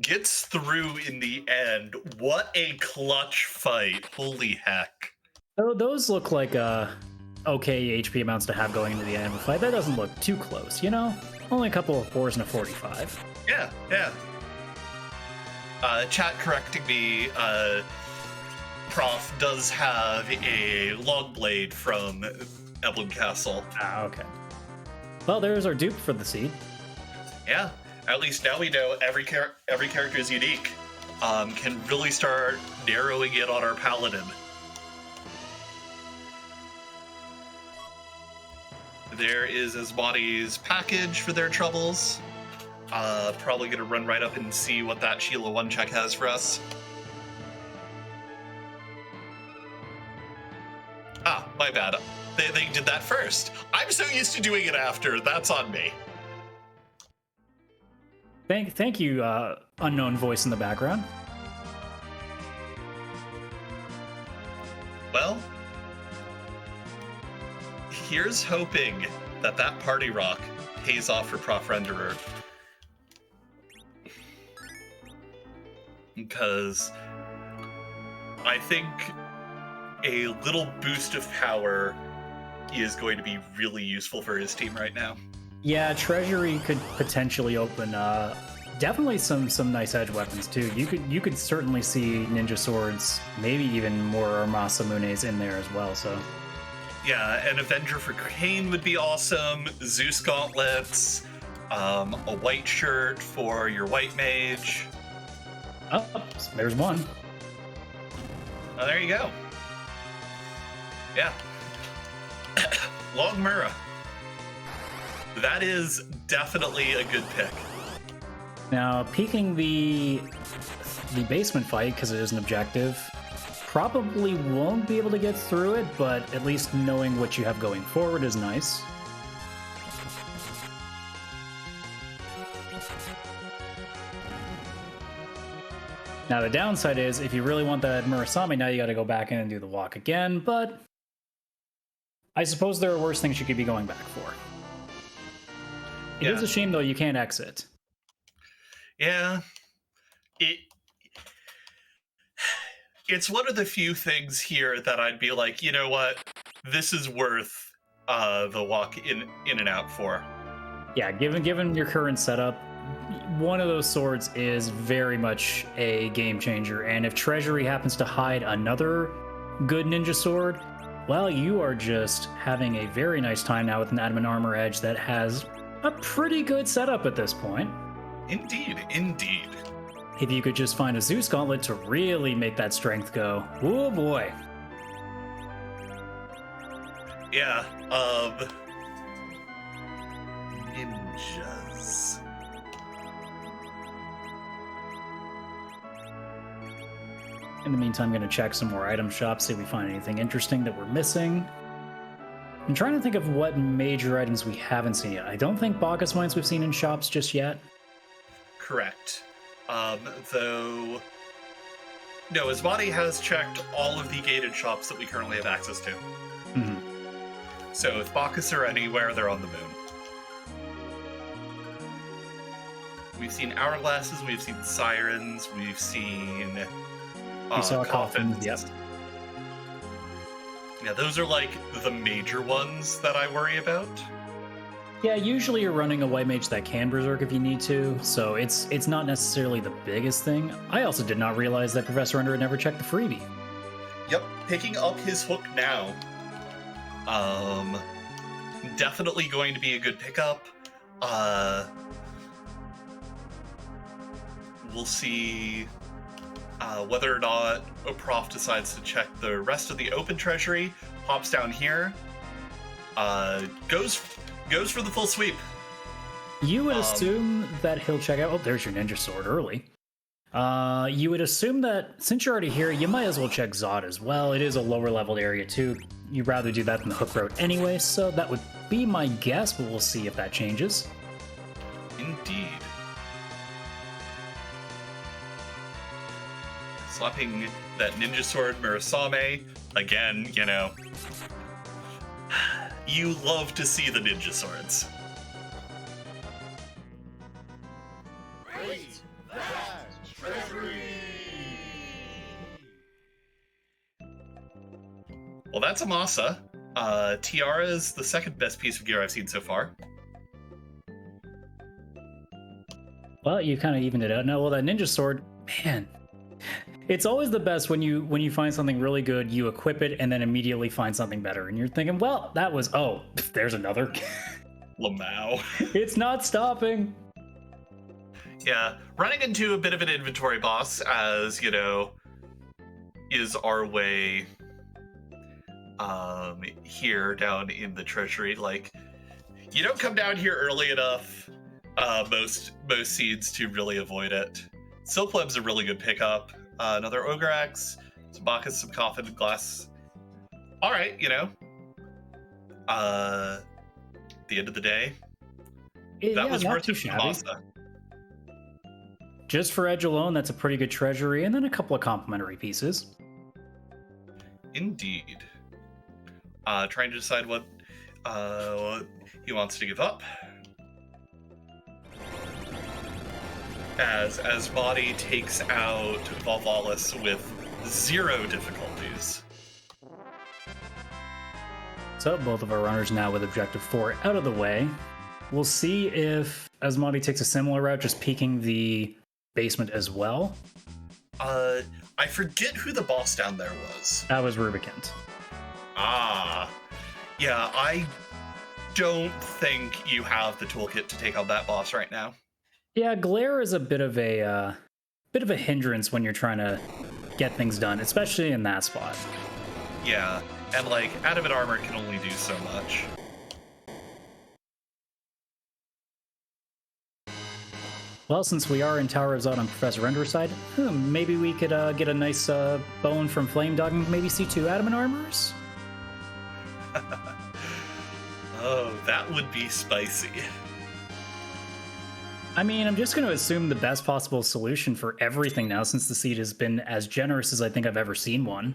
gets through in the end. What a clutch fight. Holy heck. Oh, those look like okay HP amounts to have going into the end of a fight. That doesn't look too close, Only a couple of 4s and a 45. Yeah. Chat correcting me, Prof does have a long blade from Emblem Castle. Ah, okay. Well, there's our dupe for the seed. Yeah, at least now we know every character is unique. Can really start narrowing in on our paladin. There is Asmadi's package for their troubles. Probably gonna run right up and see what that Sheila 1 check has for us. Ah, my bad. They did that first. I'm so used to doing it after. That's on me. Thank you, unknown voice in the background. Well, here's hoping that party rock pays off for Prof Renderer. Because I think a little boost of power is going to be really useful for his team right now. Yeah, Treasury could potentially open Definitely some nice edge weapons too. You could certainly see ninja swords, maybe even more Armasamunes in there as well. So Yeah, an Avenger for Kane would be awesome. Zeus gauntlets, a white shirt for your white mage. oh, there's one. Oh, there you go. Yeah. Long Mura. That is definitely a good pick. Now, peeking the basement fight, because it is an objective, probably won't be able to get through it, but at least knowing what you have going forward is nice. Now, the downside is, if you really want that Murasame, now you got to go back in and do the walk again, but I suppose there are worse things you could be going back for. It is a shame, though, you can't exit. Yeah. It's one of the few things here that I'd be like, you know what? This is worth the walk in and out for. Yeah, given your current setup, one of those swords is very much a game changer. And if Treasury happens to hide another good ninja sword, well, you are just having a very nice time now with an Adamant armor edge that has a pretty good setup at this point. Indeed, indeed. If you could just find a Zeus gauntlet to really make that strength go, oh boy. Yeah, ninjas. In the meantime, I'm going to check some more item shops, see if we find anything interesting that we're missing. I'm trying to think of what major items we haven't seen yet. I don't think Bacchus Mines we've seen in shops just yet. Correct. Though... No, Asmadi has checked all of the gated shops that we currently have access to. Mm-hmm. So if Bacchus are anywhere, they're on the moon. We've seen hourglasses, we've seen sirens, we've seen... we saw coffins, yep. Yeah, those are like the major ones that I worry about. Yeah, usually you're running a white mage that can berserk if you need to, so it's not necessarily the biggest thing. I also did not realize that Professor Under had never checked the freebie. Yep, picking up his hook now. Definitely going to be a good pickup. We'll see whether or not Prof decides to check the rest of the open treasury. Hops down here. Goes for the full sweep. You would assume that he'll check out... Oh, there's your ninja sword early. You would assume that since you're already here, you might as well check Zod as well. It is a lower leveled area too. You'd rather do that than the Hook Road anyway, so that would be my guess, but we'll see if that changes. Indeed. Slapping that ninja sword Murasame. Again, you know... You love to see the ninja swords. Great Vast Treasury! Well, that's Amasa. Tiara is the second best piece of gear I've seen so far. Well, you kind of evened it out. No, well, that ninja sword, man, it's always the best when you find something really good, you equip it, and then immediately find something better. And you're thinking, well, that was, oh, there's another. Lamau. It's not stopping. Yeah, running into a bit of an inventory boss, as, you know, is our way here down in the treasury. Like, you don't come down here early enough, most seeds to really avoid it. Silk Web's a really good pickup. Another Ogre Axe, some Bacchus, some Coffin, Glass. Alright, you know. At the end of the day, that was worth it for Masa. Just for Edge alone, that's a pretty good treasury, and then a couple of complimentary pieces. Indeed. Trying to decide what he wants to give up. As Asmadi takes out Volvalis with 0 difficulties. So both of our runners now with objective 4 out of the way. We'll see if Asmadi takes a similar route, just peeking the basement as well. I forget who the boss down there was. That was Rubicant. Ah. Yeah, I don't think you have the toolkit to take on that boss right now. Yeah, glare is a bit of a hindrance when you're trying to get things done, especially in that spot. Yeah, and like adamant armor can only do so much. Well, since we are in Tower of Zod on Professor Render's side, maybe we could get a nice bone from Flame Dog and maybe see 2 adamant armors? Oh, that would be spicy. I mean, I'm just going to assume the best possible solution for everything now, since the seed has been as generous as I think I've ever seen one.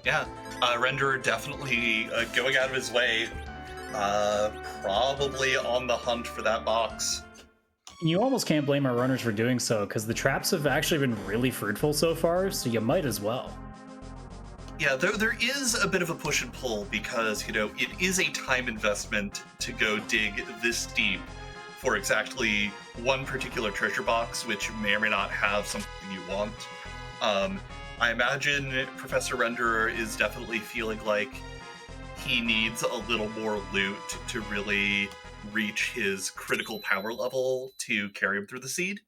Yeah, Renderer definitely going out of his way, probably on the hunt for that box. You almost can't blame our runners for doing so, because the traps have actually been really fruitful so far, so you might as well. Yeah, there is a bit of a push and pull because, you know, it is a time investment to go dig this deep for exactly one particular treasure box, which may or may not have something you want. I imagine Professor Renderer is definitely feeling like he needs a little more loot to really reach his critical power level to carry him through the seed.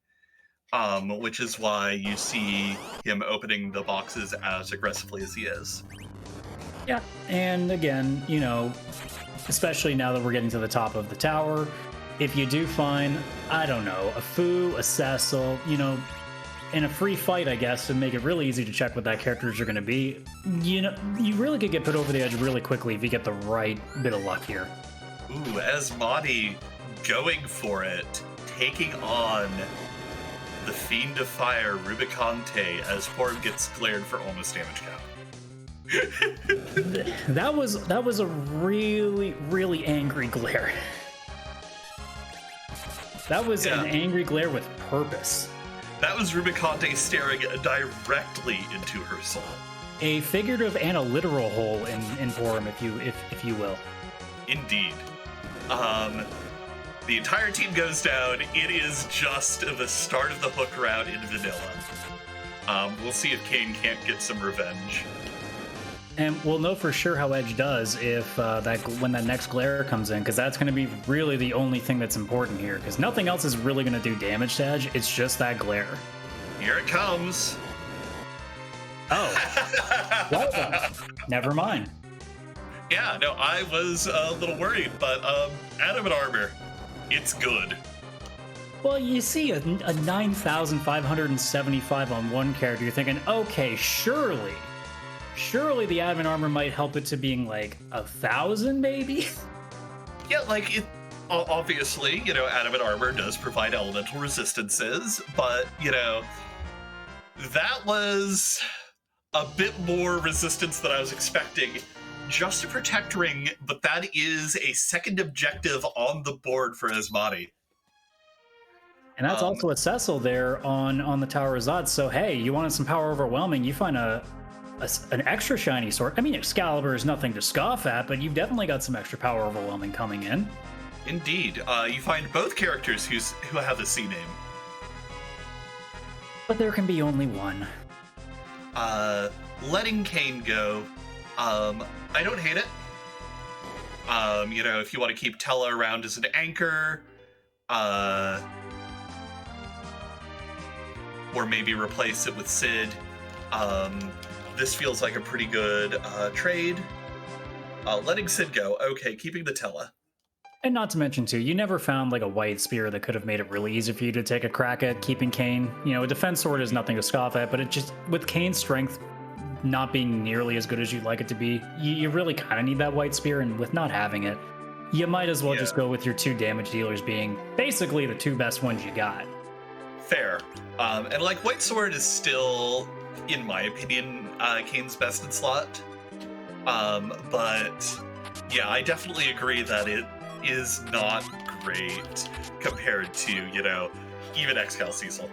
Which is why you see him opening the boxes as aggressively as he is. Yeah, and again, you know, especially now that we're getting to the top of the tower, if you do find, I don't know, a Fu, a Cecil, you know, in a free fight, I guess, to make it really easy to check what that characters are going to be, you know, you really could get put over the edge really quickly if you get the right bit of luck here. Ooh, Asmadi going for it, taking on the Fiend of Fire, Rubicante, as Horn gets glared for almost damage cap. That was a really angry glare. That was an angry glare with purpose. That was Rubicante staring directly into her soul. A figurative and a literal hole in Porum, if you will. Indeed. The entire team goes down. It is just the start of the hook route in vanilla. We'll see if Kane can't get some revenge. And we'll know for sure how Edge does if when that next glare comes in, because that's going to be really the only thing that's important here, because nothing else is really going to do damage to Edge. It's just that glare. Here it comes. Oh. Well done. Never mind. Yeah, no, I was a little worried, but adamant armor, it's good. Well, you see a 9,575 on one character, you're thinking, okay, surely the adamant armor might help it to being like 1,000 maybe? Yeah, like it obviously, you know, adamant armor does provide elemental resistances, but, you know, that was a bit more resistance than I was expecting. Just a protect ring, but that is a second objective on the board for Asmadi. And that's also a Cecil there on the Tower of Zod. So hey, you wanted some power overwhelming, you find an extra shiny sword. I mean, Excalibur is nothing to scoff at, but you've definitely got some extra power overwhelming coming in. Indeed. You find both characters who have a C name. But there can be only one. Letting Kane go, I don't hate it. You know, if you want to keep Tella around as an anchor, or maybe replace it with Sid, this feels like a pretty good trade. Letting Sid go, okay, keeping the Tella. And not to mention, too, you never found like a white spear that could have made it really easy for you to take a crack at keeping Kane. You know, a defense sword is nothing to scoff at, but it just, with Kane's strength not being nearly as good as you'd like it to be, you really kind of need that white spear, and with not having it, you might as well just go with your 2 damage dealers being basically the 2 best ones you got. Fair. And like White Sword is still, in my opinion, Kane's best in slot. But yeah, I definitely agree that it is not great compared to, you know, even Excal Cecil.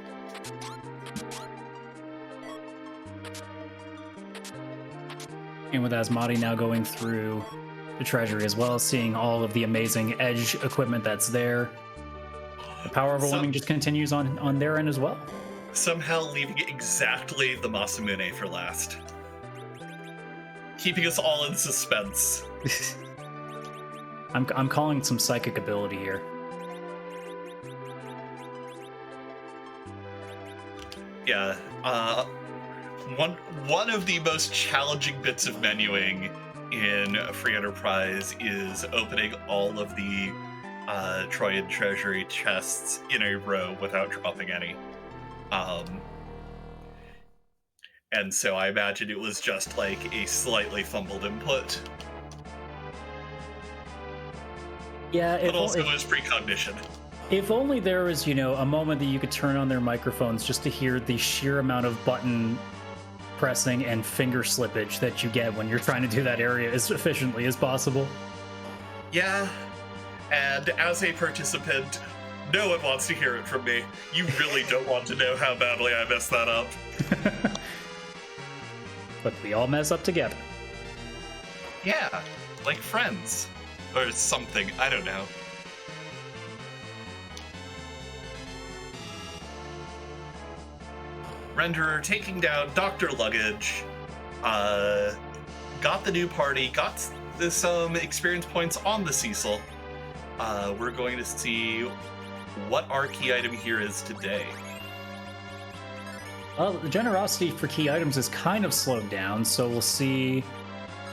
And with Asmadi now going through treasury as well, seeing all of the amazing edge equipment that's there. The power overwhelming just continues on their end as well. Somehow leaving exactly the Masamune for last. Keeping us all in suspense. I'm calling some psychic ability here. Yeah, one of the most challenging bits of menuing in Free Enterprise is opening all of the Troyan Treasury chests in a row without dropping any. And so I imagine it was just like a slightly fumbled input. Yeah, but also it was precognition. If only there was, you know, a moment that you could turn on their microphones just to hear the sheer amount of button pressing and finger slippage that you get when you're trying to do that area as efficiently as possible. Yeah, and as a participant, no one wants to hear it from me. You really don't want to know how badly I messed that up. But we all mess up together. Yeah, like friends. Or something, I don't know. Renderer taking down Dr. Luggage, got the new party, got some experience points on the Cecil. We're going to see what our key item here is today. Well, the generosity for key items is kind of slowed down, so we'll see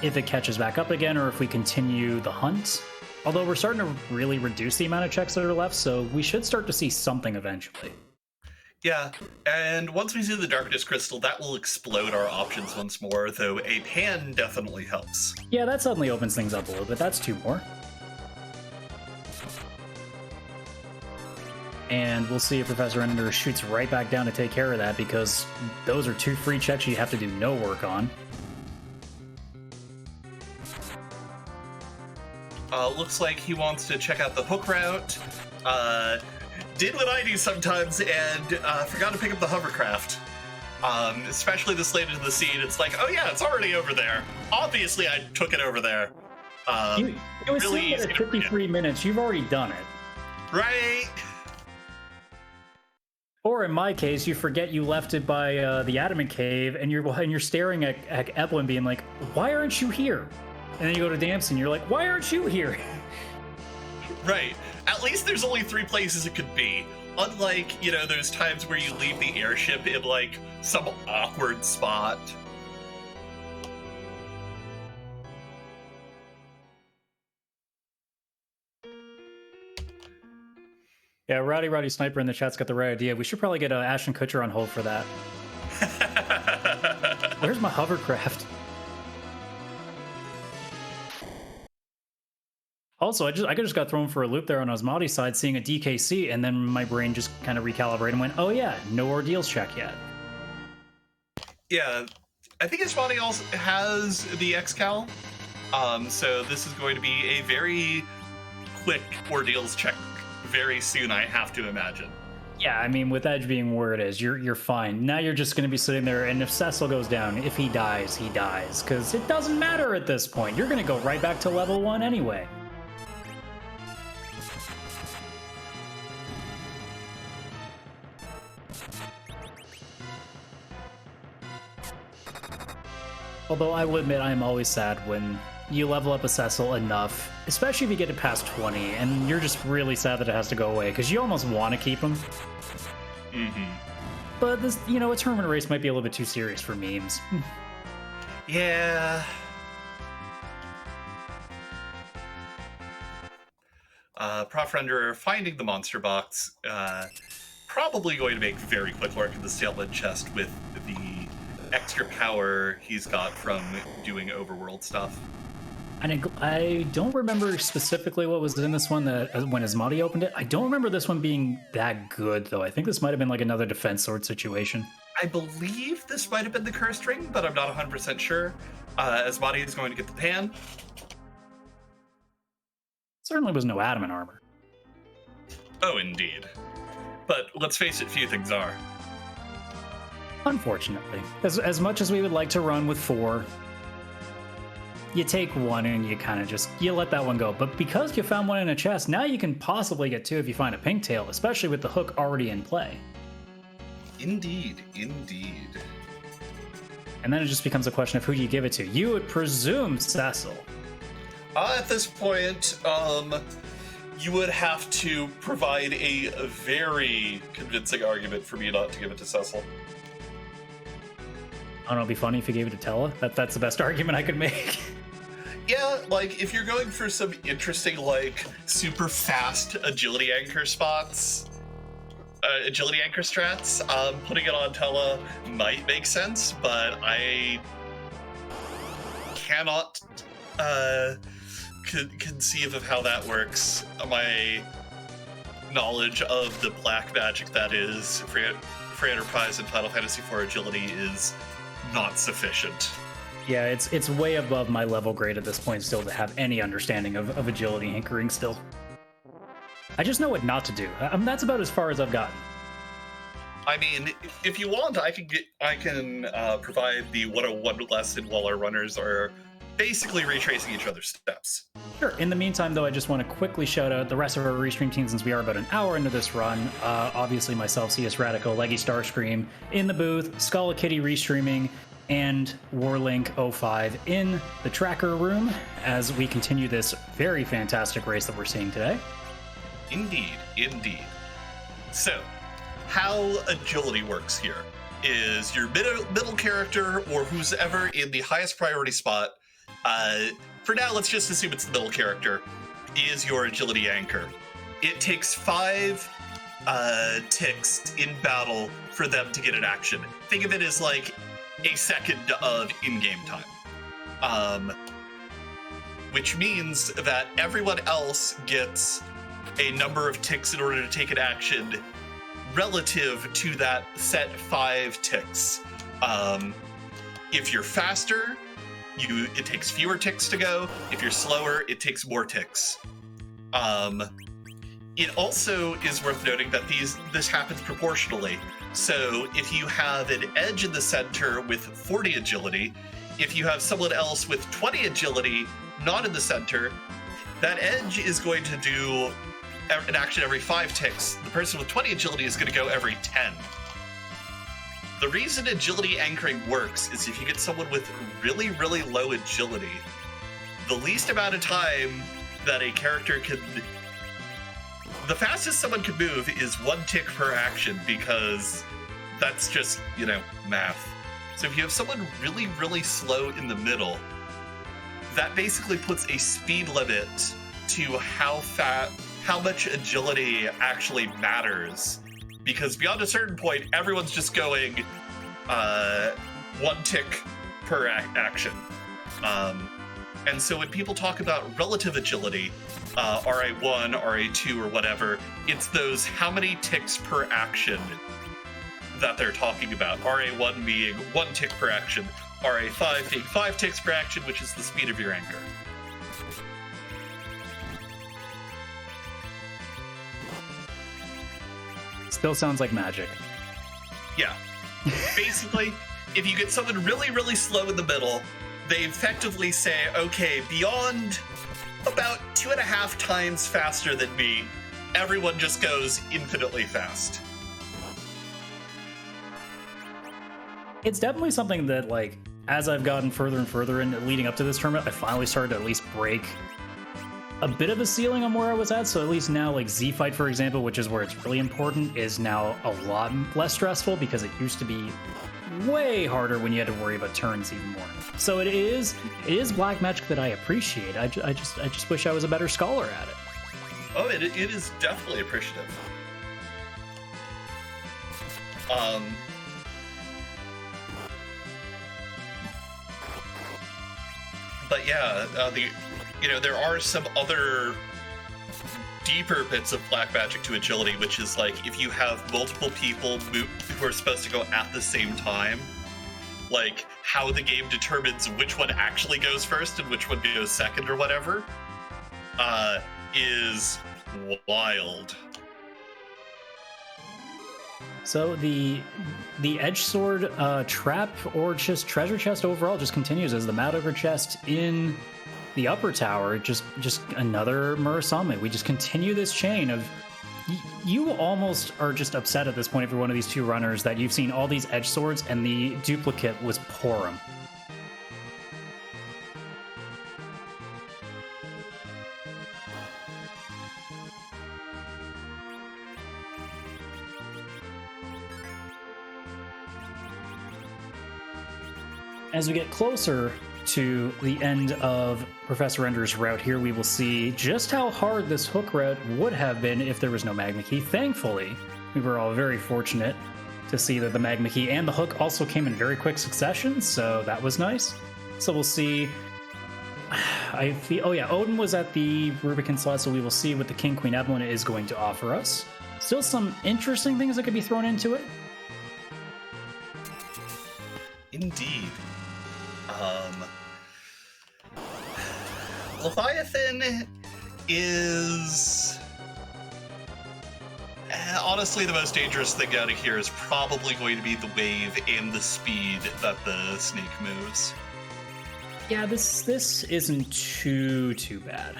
if it catches back up again or if we continue the hunt. Although we're starting to really reduce the amount of checks that are left, so we should start to see something eventually. Yeah, and once we see the Darkness Crystal, that will explode our options once more, though a pan definitely helps. Yeah, that suddenly opens things up a little bit. That's 2 more. And we'll see if Professor Ender shoots right back down to take care of that, because those are 2 free checks you have to do no work on. Looks like he wants to check out the hook route. Did what I do sometimes and forgot to pick up the hovercraft. Especially this late into the scene, it's like, oh yeah, it's already over there. Obviously, I took it over there. It was really at 53 minutes. You've already done it. Right? Or in my case, you forget you left it by the Adamant Cave, and you're staring at Eplin being like, why aren't you here? And then you go to Damson, you're like, why aren't you here? Right. At least there's only 3 places it could be. Unlike, you know, those times where you leave the airship in, like, some awkward spot. Yeah, Roddy Sniper in the chat's got the right idea. We should probably get Ashton Kutcher on hold for that. Where's my hovercraft? Also, I just got thrown for a loop there on Asmadi's side, seeing a DKC, and then my brain just kind of recalibrated and went, oh yeah, no ordeals check yet. Yeah, I think Asmadi also has the XCal, so this is going to be a very quick ordeals check very soon, I have to imagine. Yeah, I mean, with Edge being where it is, you're fine. Now you're just going to be sitting there, and if Cecil goes down, if he dies, he dies, because it doesn't matter at this point. You're going to go right back to level 1 anyway. Although I will admit I am always sad when you level up a Cecil enough, especially if you get it past 20, and you're just really sad that it has to go away, because you almost want to keep him. Mm-hmm. But this, you know, a tournament race might be a little bit too serious for memes. Yeah. Prof Renderer finding the monster box, probably going to make very quick work of the Sailman chest with the extra power he's got from doing overworld stuff. And I don't remember specifically what was in this one that when Asmadi opened it. I don't remember this one being that good, though. I think this might have been like another defense sword situation. I believe this might have been the cursed ring, but I'm not 100% sure. Asmadi is going to get the pan. Certainly was no adamant armor. Oh, indeed. But let's face it, few things are. Unfortunately. As much as we would like to run with 4, you take one and you kind of you let that one go. But because you found one in a chest, now you can possibly get two if you find a pink tail, especially with the hook already in play. Indeed, indeed. And then it just becomes a question of who do you give it to. You would presume Cecil. At this point, you would have to provide a very convincing argument for me not to give it to Cecil. I don't know, it'd be funny if you gave it to Tella. That's the best argument I could make. Yeah, like, if you're going for some interesting, like, super fast agility anchor spots, agility anchor strats, putting it on Tella might make sense, but I cannot conceive of how that works. My knowledge of the black magic that is for Enterprise and Final Fantasy IV agility is not sufficient. Yeah, it's way above my level grade at this point still to have any understanding of agility anchoring still. I just know what not to do. That's about as far as I've gotten. I mean, if you want, I can provide the 101 lesson while our runners are basically retracing each other's steps. Sure. In the meantime, though, I just want to quickly shout out the rest of our restream team since we are about an hour into this run. Obviously, myself, CS Radical, Leggy Starscream in the booth, Skull Kitty restreaming, and Warlink05 in the tracker room as we continue this very fantastic race that we're seeing today. Indeed, indeed. So, how agility works here is your middle character or who's ever in the highest priority spot. For now, let's just assume it's the middle character, is your agility anchor. It takes 5 ticks in battle for them to get an action. Think of it as like a second of in-game time. Which means that everyone else gets a number of ticks in order to take an action relative to that set 5 ticks. If you're faster, it takes fewer ticks to go. If you're slower, it takes more ticks. It also is worth noting that this happens proportionally. So if you have an edge in the center with 40 agility, if you have someone else with 20 agility not in the center, that edge is going to do an action every 5 ticks. The person with 20 agility is going to go every 10. The reason agility anchoring works is if you get someone with really, really low agility, the least amount of time that a character can... The fastest someone can move is 1 tick per action because that's just, math. So if you have someone really, really slow in the middle, that basically puts a speed limit to how much agility actually matters. Because beyond a certain point, everyone's just going 1 tick per action. And so when people talk about relative agility, RA1, RA2, or whatever, it's those how many ticks per action that they're talking about. RA1 being 1 tick per action, RA5 being 5 ticks per action, which is the speed of your anchor. Still sounds like magic. Yeah. Basically, if you get someone really, really slow in the middle, they effectively say, okay, beyond about 2.5 times faster than me, everyone just goes infinitely fast. It's definitely something that, like, as I've gotten further and further in leading up to this tournament, I finally started to at least break a bit of a ceiling on where I was at. So at least now, like, Z-Fight, for example, which is where it's really important, is now a lot less stressful because it used to be way harder when you had to worry about turns even more. So it is black magic that I appreciate. I just wish I was a better scholar at it. Oh, it is definitely appreciative. But yeah, there are some other deeper bits of black magic to agility, which is like if you have multiple people who are supposed to go at the same time, like how the game determines which one actually goes first and which one goes second or whatever, is wild. So the edge sword trap or just treasure chest overall just continues as the Mad Ogre chest in the upper tower. Just another Murasame. We just continue this chain of. You almost are just upset at this point if you're one of these two runners that you've seen all these edge swords and the duplicate was Porum. As we get closer to the end of Professor Ender's route here, we will see just how hard this hook route would have been if there was no Magma Key. Thankfully, we were all very fortunate to see that the Magma Key and the hook also came in very quick succession, so that was nice. So we'll see. Oh yeah, Odin was at the Rubicon slot, so we will see what the King Queen Adamant is going to offer us. Still some interesting things that could be thrown into it. Indeed. Leviathan is honestly the most dangerous thing out of here is probably going to be the wave and the speed that the snake moves. Yeah, this isn't too bad.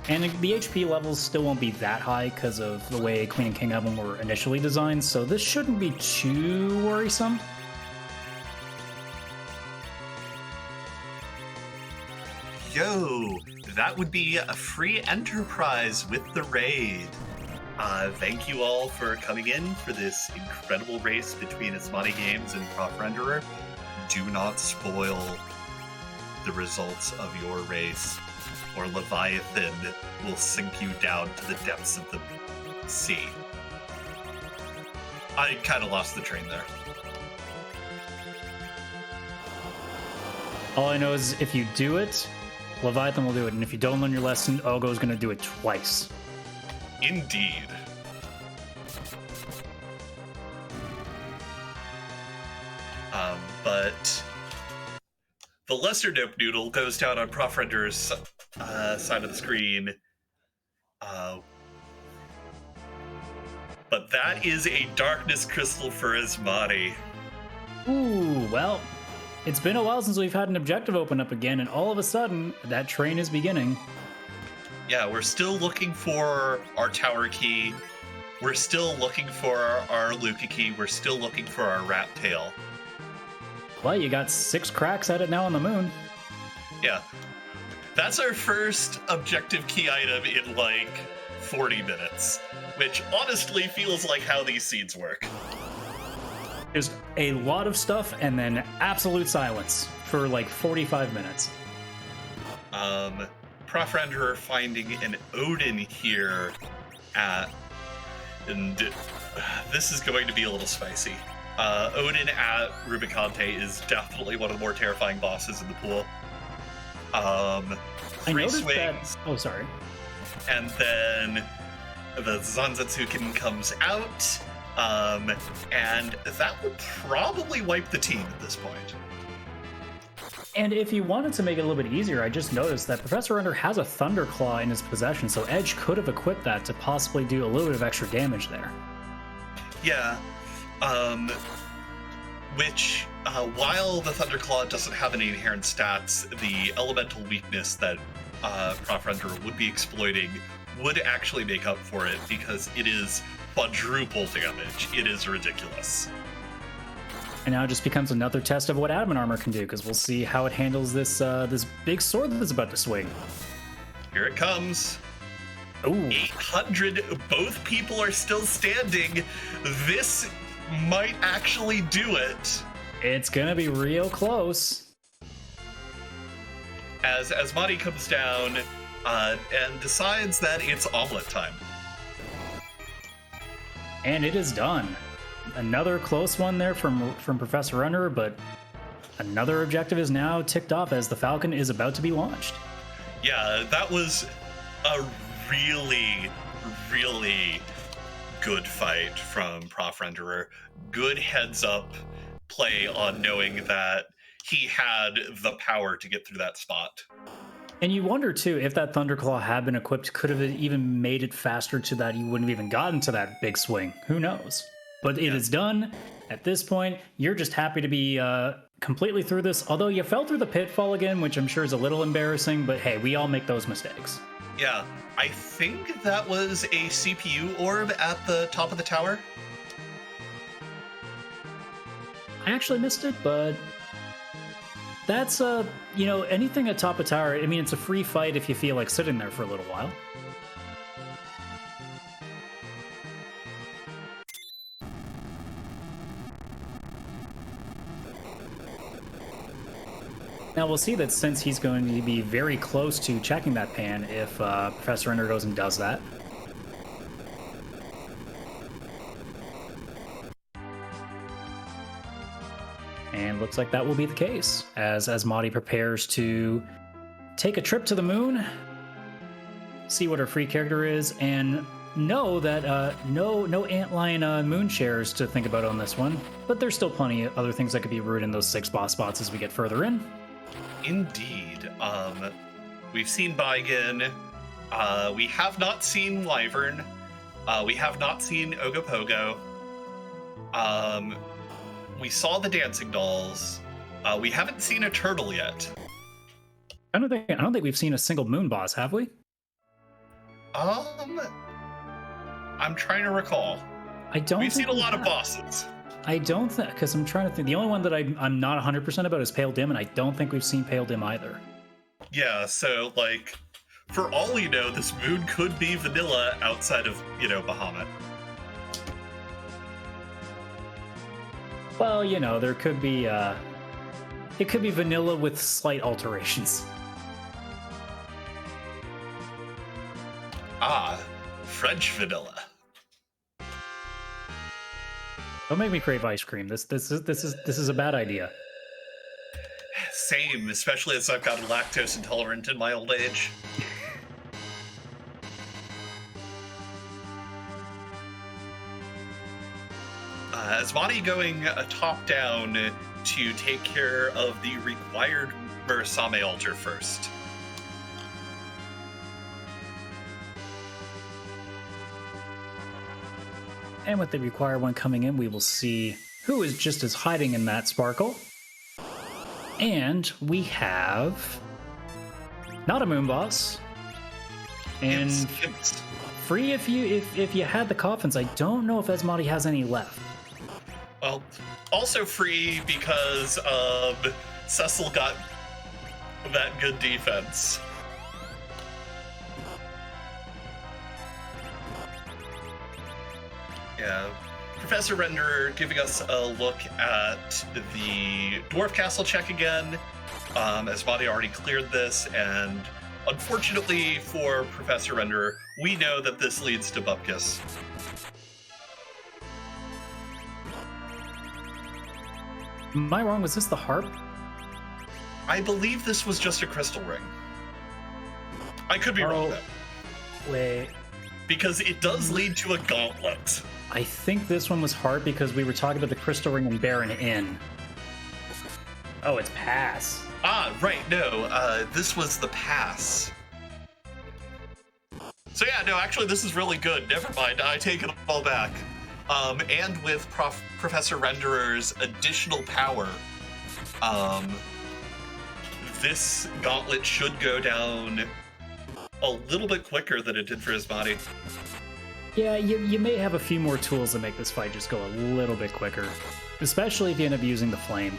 And the HP levels still won't be that high because of the way Queen and King of them were initially designed, so this shouldn't be too worrisome. Yo, that would be a free enterprise with the raid. Thank you all for coming in for this incredible race between AsmadiGames and Prof Renderer. Do not spoil the results of your race, or Leviathan will sink you down to the depths of the sea. I kind of lost the train there. All I know is if you do it, Leviathan will do it, and if you don't learn your lesson, Ogo's going to do it twice. Indeed. But the lesser dope noodle goes down on Prof Render's side of the screen. But that is a darkness crystal for Asmadi. Ooh, well, it's been a while since we've had an objective open up again, and all of a sudden, that train is beginning. Yeah, we're still looking for our tower key. We're still looking for our Luca key. We're still looking for our rat tail. Well, you got 6 cracks at it now on the moon. Yeah. That's our first objective key item in like 40 minutes, which honestly feels like how these seeds work. Just a lot of stuff and then absolute silence for like 45 minutes. Prof Renderer finding an Odin here and this is going to be a little spicy. Odin at Rubicante is definitely one of the more terrifying bosses in the pool. 3 swings. That... Oh, sorry. And then the Zanzatsuken comes out. And that will probably wipe the team at this point. And if you wanted to make it a little bit easier, I just noticed that Professor Ender has a Thunderclaw in his possession, so Edge could have equipped that to possibly do a little bit of extra damage there. Yeah. While the Thunderclaw doesn't have any inherent stats, the elemental weakness that Prof Renderer would be exploiting would actually make up for it because it is quadruple damage. It is ridiculous. And now it just becomes another test of what Adamant Armor can do, because we'll see how it handles this this big sword that's about to swing. Here it comes. Ooh. 800. Both people are still standing. This might actually do it. It's gonna be real close. As Asmadi comes down and decides that it's omelet time. And it is done. Another close one there from Professor Runner, but another objective is now ticked off as the Falcon is about to be launched. Yeah, that was a really, really good fight from Prof Renderer. Good heads up play on knowing that he had the power to get through that spot. And you wonder too if that Thunderclaw had been equipped, could have it even made it faster to that you wouldn't have even gotten to that big swing. Who knows? But it is done. At this point, you're just happy to be completely through this. Although you fell through the pitfall again, which I'm sure is a little embarrassing. But hey, we all make those mistakes. Yeah, I think that was a CPU orb at the top of the tower. I actually missed it, but that's anything at top of tower. I mean, it's a free fight if you feel like sitting there for a little while. Now we'll see that since he's going to be very close to checking that pan if Professor Ender goes and does that. And looks like that will be the case as Asmadi prepares to take a trip to the moon, see what her free character is, and know that no Antlion moon shares to think about on this one, but there's still plenty of other things that could be ruined in those 6 boss spots as we get further in. Indeed. We've seen Baigen. We have not seen Wyvern. We have not seen Ogopogo. We saw the dancing dolls. We haven't seen a turtle yet. I don't think we've seen a single moon boss, have we? I'm trying to recall. We've seen a lot of bosses. I don't think, because I'm trying to think. The only one that I'm not 100% about is Pale Dim, and I don't think we've seen Pale Dim either. Yeah, so, like, for all we know, this moon could be vanilla outside of, Bahamut. Well, there could be, it could be vanilla with slight alterations. Ah, French vanilla. Don't make me crave ice cream. This is a bad idea. Same, especially as I've gotten lactose intolerant in my old age. Asmadi going top down to take care of the required Murasame altar first. And with the required one coming in, we will see who is just as hiding in that sparkle. And we have not a moon boss. And free if you had the coffins. I don't know if Asmadi has any left. Well, also free because Cecil got that good defense. Yeah, Professor Renderer giving us a look at the Dwarf Castle check again. Asmadi already cleared this, and unfortunately for Professor Renderer, we know that this leads to Bupkis. Am I wrong? Was this the harp? I believe this was just a crystal ring. I could be wrong though. Wait. Because it does lead to a gauntlet. I think this one was hard because we were talking about the crystal ring and Baron Inn. Oh, it's pass. Ah, right, no, this was the pass. So yeah, no, actually this is really good. Never mind, I take it all back. And with Professor Renderer's additional power, this gauntlet should go down a little bit quicker than it did for his body. Yeah, you may have a few more tools that make this fight just go a little bit quicker, especially if you end up using the flame.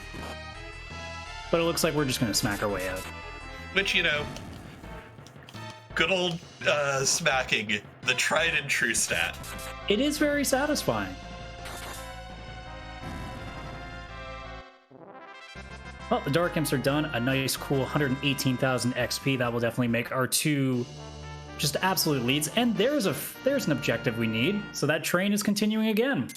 But it looks like we're just going to smack our way out. Which, good old smacking, the tried and true stat. It is very satisfying. Well, the Dark Imps are done. A nice, cool 118,000 XP. That will definitely make our 2 just absolute leads. And there's an objective we need. So that train is continuing again.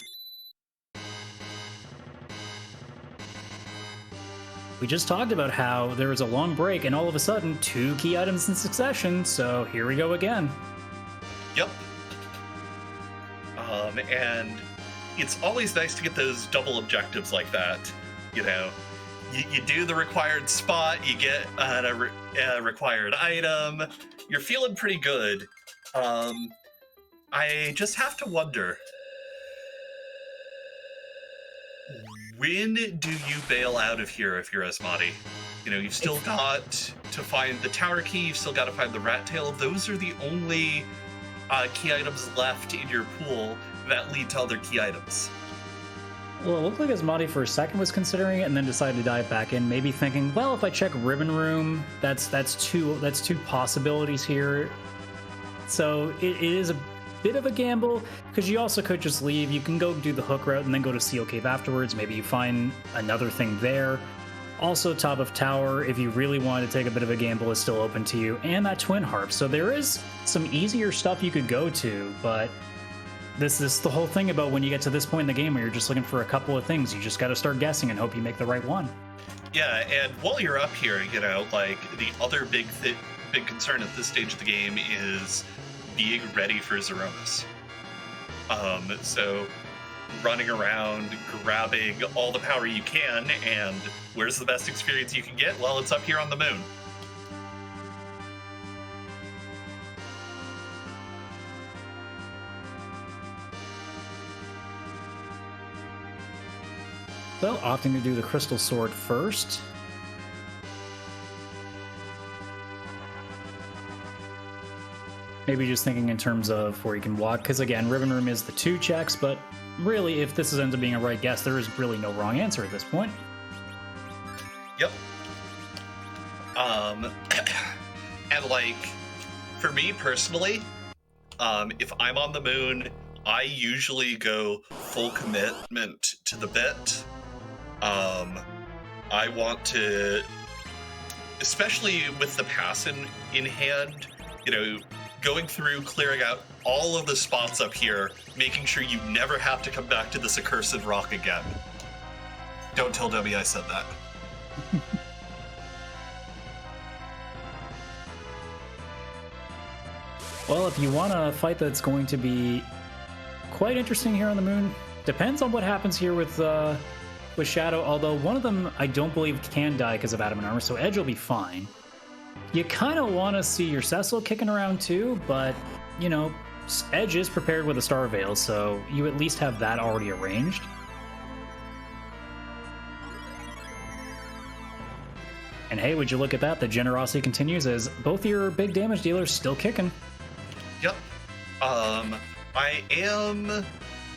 We just talked about how there was a long break and all of a sudden 2 key items in succession. So here we go again. Yep. And it's always nice to get those double objectives like that, you do the required spot, you get a required item. You're feeling pretty good. I just have to wonder, when do you bail out of here if you're Asmadi? You know, you've still got to find the tower key, you've still got to find the rat tail. Those are the only key items left in your pool that lead to other key items. Well, it looked like Asmadi for a second was considering it and then decided to dive back in, maybe thinking, well, if I check Ribbon Room, that's two possibilities here. So it is a bit of a gamble, because you also could just leave. You can go do the hook route and then go to Seal Cave afterwards. Maybe you find another thing there. Also, top of tower, if you really wanted to take a bit of a gamble, is still open to you, and that twin harp. So there is some easier stuff you could go to, but this is the whole thing about when you get to this point in the game where you're just looking for a couple of things. You just got to start guessing and hope you make the right one. Yeah, and while you're up here, you know, like, the other big concern at this stage of the game is being ready for Zeronis. So running around, grabbing all the power you can, and where's the best experience you can get? Well, it's up here on the moon. So, opting to do the Crystal Sword first. Maybe just thinking in terms of where you can walk, because again, Ribbon Room is the 2 checks, but really, if this ends up being a right guess, there is really no wrong answer at this point. Yep. And like, for me personally, if I'm on the moon, I usually go full commitment to the bit. I want to, especially with the pass in hand, you know, going through, clearing out all of the spots up here, making sure you never have to come back to this accursed rock again. Don't tell Debbie I said that. Well, if you want a fight that's going to be quite interesting here on the moon, depends on what happens here with Shadow, although one of them I don't believe can die because of Adamant armor, so Edge will be fine. You kind of want to see your Cecil kicking around too, but, you know, Edge is prepared with a Star Veil, so you at least have that already arranged. And hey, would you look at that? The generosity continues as both your big damage dealers still kicking. Yep. I am,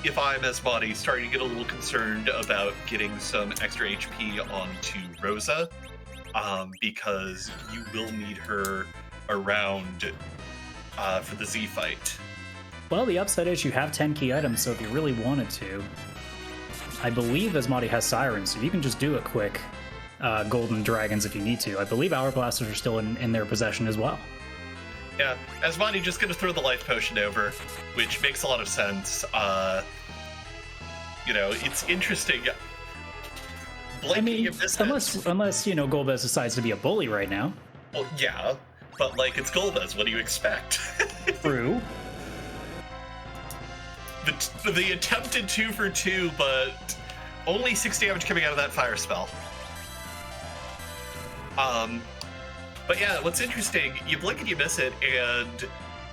if I'm Asmadi, starting to get a little concerned about getting some extra HP onto Rosa, because you will need her around for the Z fight. Well, the upside is you have 10 key items, so if you really wanted to, I believe Asmadi has Sirens, so you can just do a quick Golden Dragons if you need to. I believe Hour Blasters are still in their possession as well. Yeah, Asmadi just gonna throw the life potion over, which makes a lot of sense. You know, it's interesting. Blinking unless you know, Golbez decides to be a bully right now. Well, yeah, but like, it's Golbez. What do you expect? True. The attempted 2 for 2, but only 6 damage coming out of that fire spell. But yeah, what's interesting, you blink and you miss it, and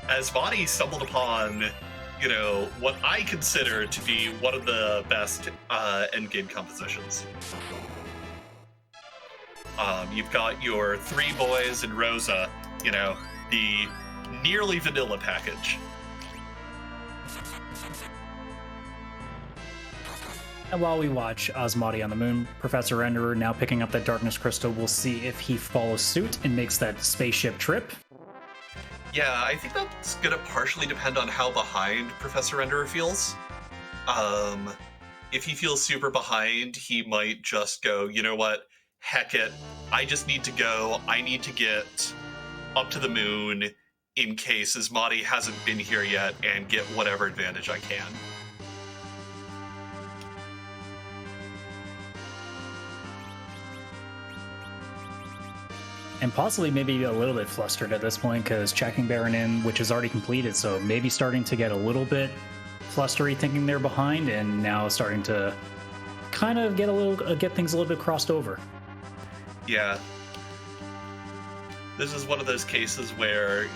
Asmadi stumbled upon, you know, what I consider to be one of the best endgame compositions. You've got your 3 boys and Rosa, you know, the nearly vanilla package. And while we watch Asmadi on the moon, Professor Renderer now picking up that Darkness Crystal, we'll see if he follows suit and makes that spaceship trip. Yeah, I think that's gonna partially depend on how behind Professor Renderer feels. If he feels super behind, he might just go, you know what, heck it, I just need to go, I need to get up to the moon in case Asmadi hasn't been here yet and get whatever advantage I can. And possibly maybe a little bit flustered at this point because checking Baron in, which is already completed, so maybe starting to get a little bit flustery thinking they're behind, and now starting to kind of get things a little bit crossed over. Yeah. This is one of those cases where,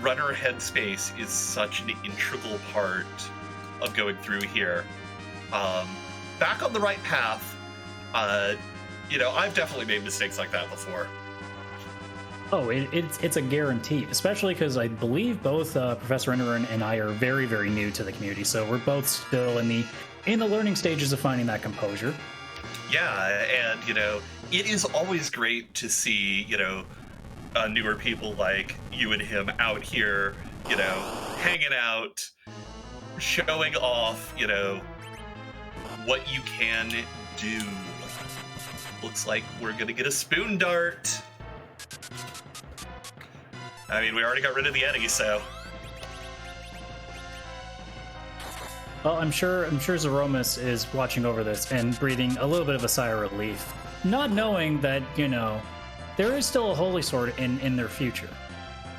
runner headspace is such an integral part of going through here. Back on the right path, I've definitely made mistakes like that before. Oh, it's a guarantee, especially because I believe both Professor Enderin and I are very, very new to the community, so we're both still in the learning stages of finding that composure. Yeah, and it is always great to see newer people like you and him out here, hanging out, showing off, what you can do. Looks like we're gonna get a spoon dart. I mean, we already got rid of the Eddie, so. Well, I'm sure Zeromus is watching over this and breathing a little bit of a sigh of relief, not knowing that, there is still a Holy Sword in their future.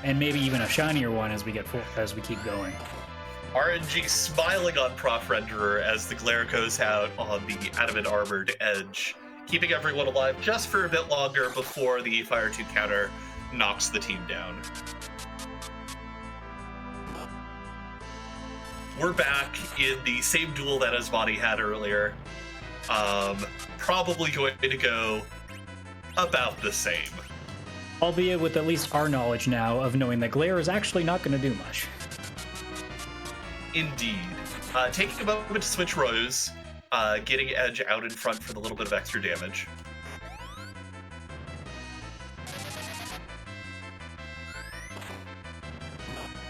And maybe even a shinier one as we keep going. RNG smiling on Prof Renderer as the glare goes out on the Adamant Armored Edge, keeping everyone alive just for a bit longer before the Fire 2 counter knocks the team down. We're back in the same duel that Asmadi had earlier. Probably going to go about the same. Albeit with at least our knowledge now of knowing that glare is actually not going to do much. Indeed. Taking a moment to switch rows, getting Edge out in front for the little bit of extra damage.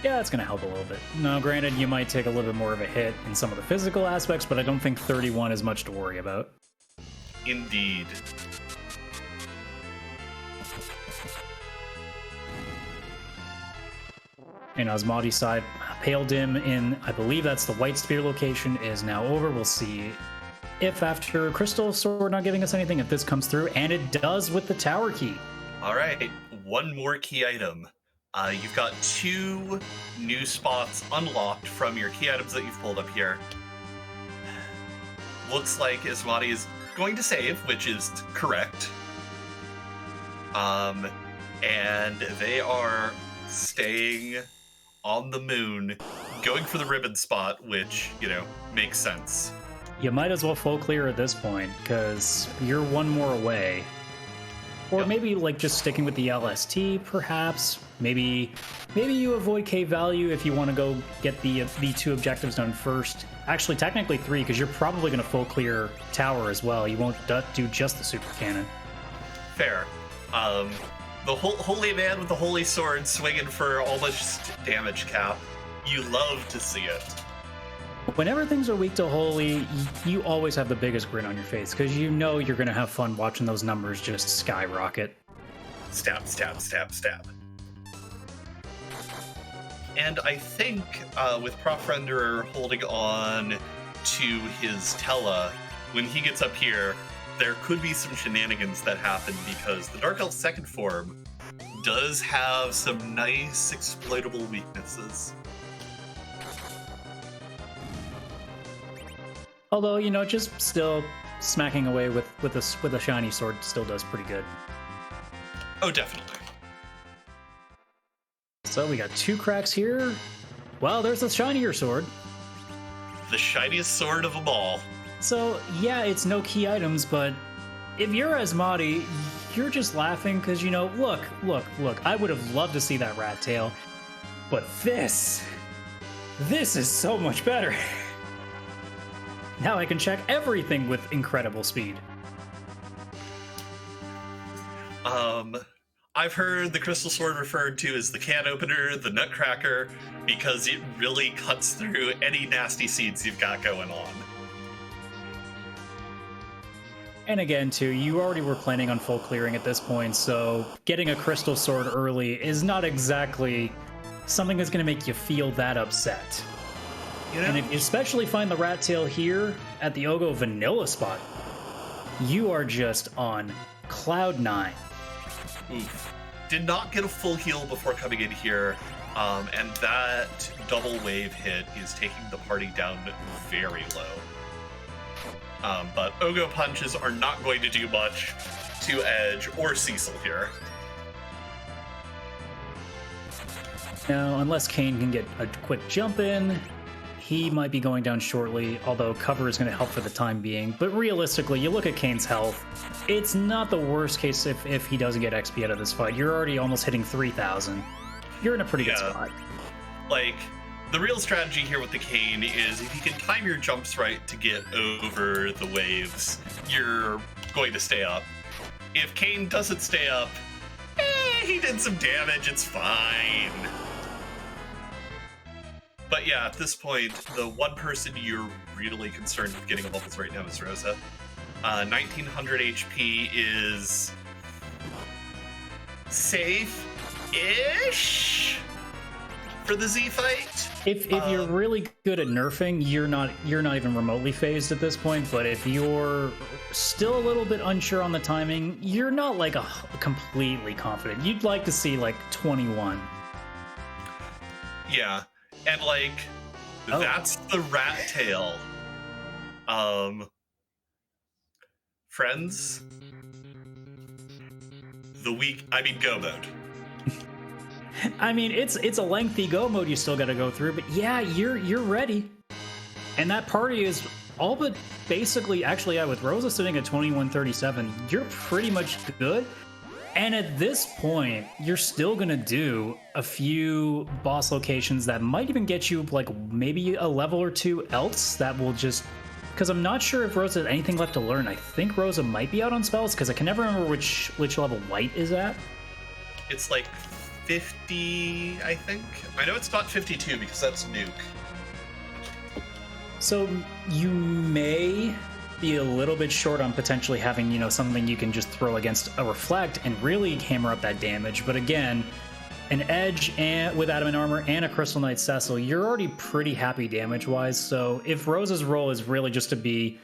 Yeah, that's going to help a little bit. Now, granted, you might take a little bit more of a hit in some of the physical aspects, but I don't think 31 is much to worry about. Indeed. In Asmadi's side, Pale Dim in, I believe that's the White Spear location, is now over. We'll see if after Crystal Sword not giving us anything, if this comes through, and it does with the Tower Key. All right, one more key item. You've got 2 new spots unlocked from your key items that you've pulled up here. Looks like Asmadi is going to save, which is correct. And they are staying on the moon, going for the ribbon spot, which, makes sense. You might as well full clear at this point, because you're one more away. Or maybe just sticking with the LST, perhaps. Maybe you avoid K value if you want to go get the 2 objectives done first. Actually, technically 3, because you're probably going to full clear tower as well. You won't do just the super cannon. Fair. The holy man with the holy sword swinging for almost damage cap. You love to see it. Whenever things are weak to holy, you always have the biggest grin on your face, because you're going to have fun watching those numbers just skyrocket. Stab, stab, stab, stab. And I think with Prof Renderer holding on to his Tella, when he gets up here, there could be some shenanigans that happen because the Dark Elf's second form does have some nice exploitable weaknesses. Although, just still smacking away with a shiny sword still does pretty good. Oh, definitely. So we got 2 cracks here. Well, there's the shinier sword. The shiniest sword of them all. So, yeah, it's no key items, but if you're Asmadi, you're just laughing because, look, I would have loved to see that rat tail, but this is so much better. Now I can check everything with incredible speed. I've heard the Crystal Sword referred to as the can opener, the nutcracker, because it really cuts through any nasty seeds you've got going on. And again, too, you already were planning on full clearing at this point, so getting a Crystal Sword early is not exactly something that's going to make you feel that upset. And if you especially find the rat tail here at the Ogo Vanilla spot, you are just on cloud 9. Oof. Did not get a full heal before coming in here, and that double wave hit is taking the party down very low. But Ogo punches are not going to do much to Edge or Cecil here. Now, unless Kane can get a quick jump in, he might be going down shortly, although cover is going to help for the time being. But realistically, you look at Kane's health, it's not the worst case if he doesn't get XP out of this fight. You're already almost hitting 3,000. You're in a pretty good spot. Like, the real strategy here with the Kane is if you can time your jumps right to get over the waves, you're going to stay up. If Kane doesn't stay up, he did some damage, it's fine. But yeah, at this point, the one person you're really concerned with getting levels right now is Rosa. 1900 HP is safe-ish for the Z fight. If you're really good at nerfing, you're not even remotely phased at this point. But if you're still a little bit unsure on the timing, you're not like completely confident. You'd like to see like 21. Yeah. And like, that's the rat tail. Friends, go mode. I mean, it's a lengthy go mode you still got to go through, but yeah, you're ready. And that party is all but basically, actually, yeah, with Rosa sitting at 2137, you're pretty much good. And at this point, you're still going to do a few boss locations that might even get you like maybe a level or two else that will just... Because I'm not sure if Rosa has anything left to learn. I think Rosa might be out on spells because I can never remember which level White is at. It's like 50, I think. I know it's not 52 because that's Nuke. So you may be a little bit short on potentially having, you know, something you can just throw against a Reflect and really hammer up that damage. But again, an Edge with Adamant Armor and a Crystal Knight Cecil, you're already pretty happy damage-wise. So if Rosa's role is really just to be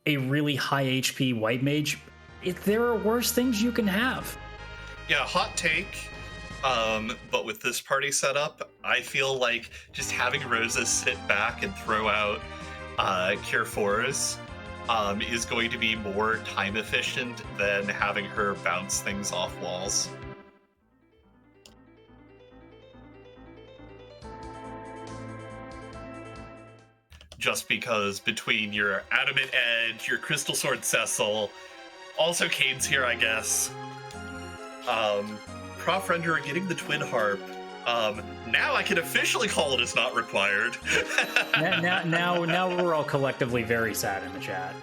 a really high HP White Mage, there are worse things you can have. Yeah, hot take. But with this party setup, I feel like just having Rosa sit back and throw out Cure 4s is going to be more time efficient than having her bounce things off walls. Just because between your Adamant Edge, your Crystal Sword Cecil, also Kane's here, I guess. Prof Renderer getting the Twin Harp. Now I can officially call it as not required. now we're all collectively very sad in the chat.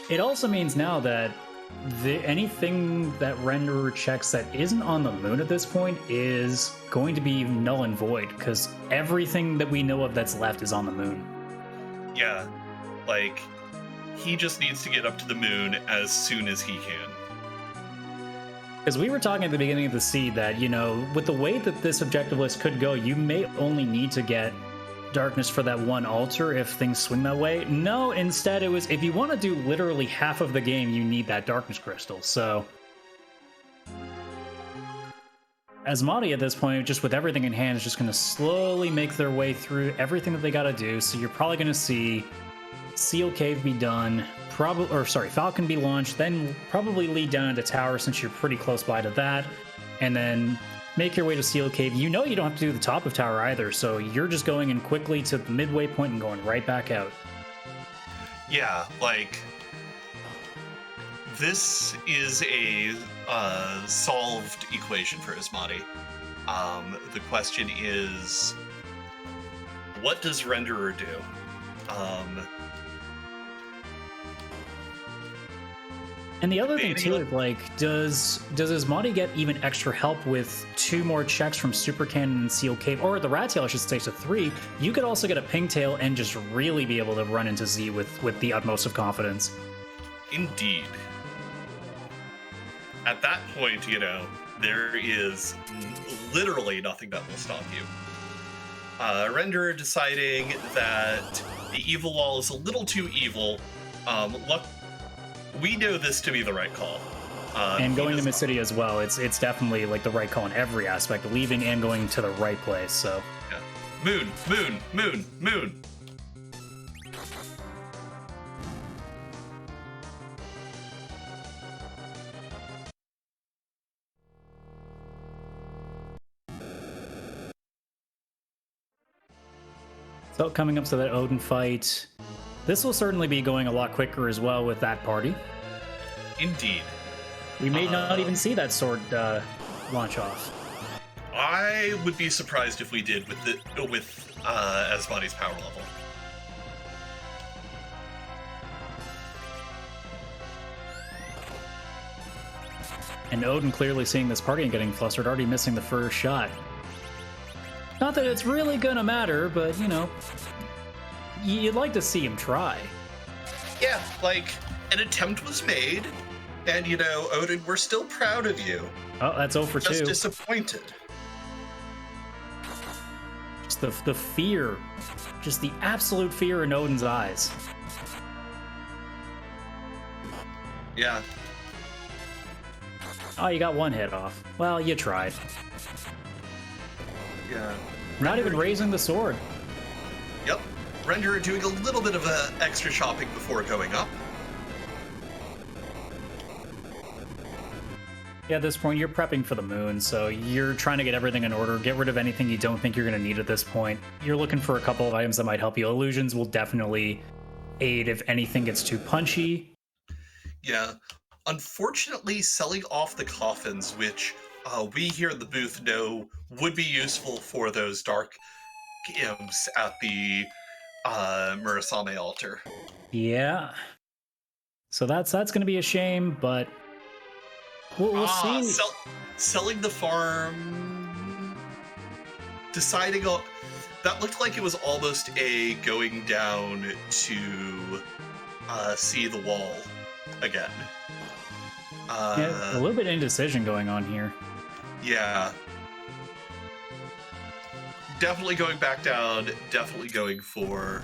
It also means now that anything that Renderer checks that isn't on the moon at this point is going to be null and void, because everything that we know of that's left is on the moon. Yeah, like, he just needs to get up to the moon as soon as he can. Because we were talking at the beginning of the seed that, you know, with the way that this objective list could go, you may only need to get darkness for that one altar if things swing that way. No, instead it was, if you want to do literally half of the game, you need that darkness crystal. So Asmadi at this point, just with everything in hand, is just going to slowly make their way through everything that they got to do. So you're probably going to see Seal Cave be done, Falcon be launched, then probably lead down into Tower since you're pretty close by to that, and then make your way to Seal Cave. You know you don't have to do the top of Tower either, so you're just going in quickly to the midway point and going right back out. Yeah, like, this is a solved equation for Asmadi. The question is, what does Renderer do? And the other thing too is, like, does Asmadi get even extra help with 2 more checks from Super Cannon and Seal Cave, or the Rat Tail, I should say, so 3? You could also get a Pigtail and just really be able to run into Z with the utmost of confidence. Indeed. At that point, you know, there is literally nothing that will stop you. Renderer deciding that the evil wall is a little too evil. We know this to be the right call. And going to Mid-City as well, it's definitely like the right call in every aspect, leaving and going to the right place, so. Yeah. Moon, moon, moon, moon. So coming up to that Odin fight, this will certainly be going a lot quicker as well with that party. Indeed. We may not even see that sword launch off. I would be surprised if we did with Asmadi's power level. And Odin clearly seeing this party and getting flustered, already missing the first shot. Not that it's really gonna matter, but you know, you'd like to see him try. Yeah, like, an attempt was made, and you know, Odin, we're still proud of you. Oh, that's 0 for 2. Just disappointed. Just the fear, just the absolute fear in Odin's eyes. Yeah. Oh, you got one hit off. Well, you tried. Yeah. Not even raising the sword. Yep. Renderer doing a little bit of extra shopping before going up. Yeah, at this point, you're prepping for the moon, so you're trying to get everything in order, get rid of anything you don't think you're going to need at this point. You're looking for a couple of items that might help you. Illusions will definitely aid if anything gets too punchy. Yeah. Unfortunately, selling off the coffins, which we here in the booth know would be useful for those dark imps at the Murasame altar. Yeah. So that's going to be a shame, but we'll see. Selling the farm, deciding on that looked like it was almost a going down to see the wall again. Yeah, a little bit of indecision going on here. Yeah. Definitely going back down, definitely going for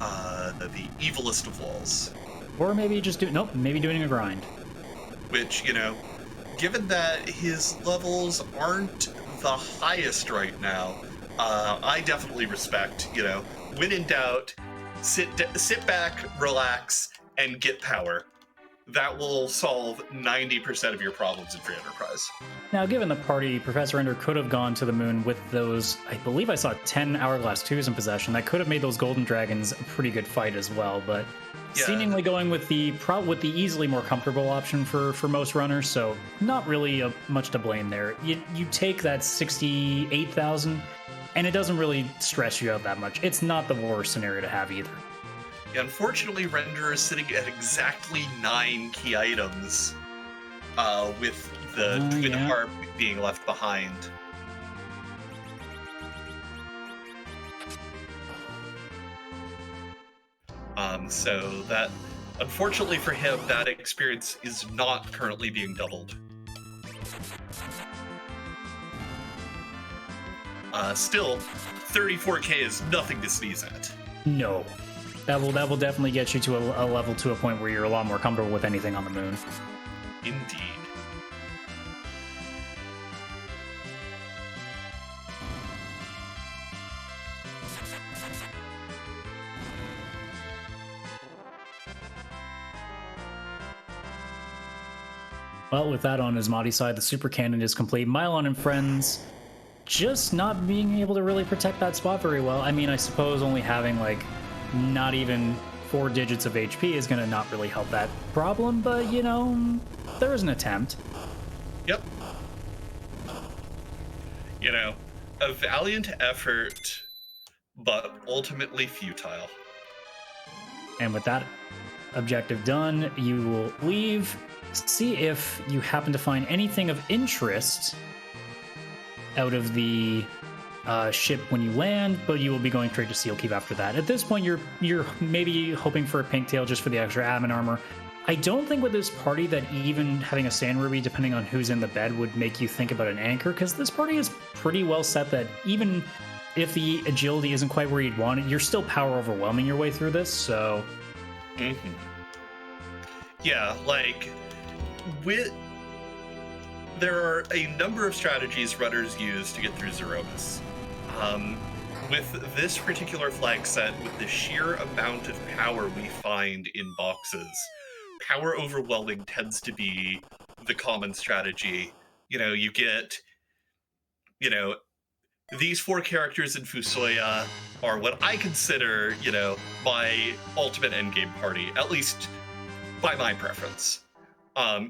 the evilest of walls. Or maybe just maybe doing a grind. Which, you know, given that his levels aren't the highest right now, I definitely respect, you know, when in doubt, sit back, relax, and get power. That will solve 90% of your problems in Free Enterprise. Now, given the party, Professor Ender could have gone to the moon with those, I believe I saw 10 Hourglass 2s in possession. That could have made those Golden Dragons a pretty good fight as well, but yeah. Seemingly going with the easily more comfortable option for most runners, so not really much to blame there. You take that 68,000, and it doesn't really stress you out that much. It's not the worst scenario to have either. Yeah, unfortunately, Renderer is sitting at exactly 9 key items, with the Twin Harp being left behind. So that, unfortunately for him, that experience is not currently being doubled. Still, 34k is nothing to sneeze at. No. That will definitely get you to a level to a point where you're a lot more comfortable with anything on the moon. Indeed. Well, with that on Asmadi's side, the super cannon is complete. Mylon and friends just not being able to really protect that spot very well. I mean, I suppose only having like not even 4 digits of HP is going to not really help that problem, but you know, there is an attempt. Yep. You know, a valiant effort, but ultimately futile. And with that objective done, you will leave. See if you happen to find anything of interest out of the ship when you land, but you will be going straight to Seal Keep after that. At this point, you're maybe hoping for a pink tail just for the extra admin armor. I don't think with this party that even having a sand ruby, depending on who's in the bed, would make you think about an anchor, because this party is pretty well set that even if the agility isn't quite where you'd want it, you're still power overwhelming your way through this, so... Mm-hmm. Yeah, like... There are a number of strategies runners use to get through Zeromus. With this particular flag set, with the sheer amount of power we find in boxes, power overwhelming tends to be the common strategy. You know, you get, you know, these four characters in Fusoya are what I consider, my ultimate endgame party, at least by my preference.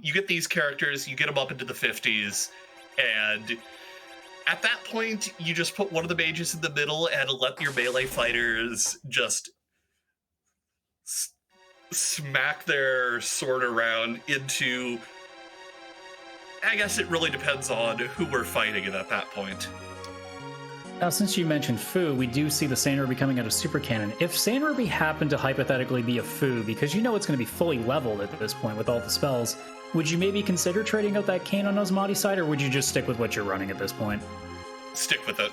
You get these characters, you get them up into the 50s, and at that point, you just put one of the mages in the middle and let your melee fighters just smack their sword around into... I guess it really depends on who we're fighting at that point. Now, since you mentioned Fu, we do see the Saint coming out of Super Cannon. If Saint happened to hypothetically be a Fu, because you know it's going to be fully leveled at this point with all the spells, would you maybe consider trading out that Cane on Asmadi side, or would you just stick with what you're running at this point? Stick with it.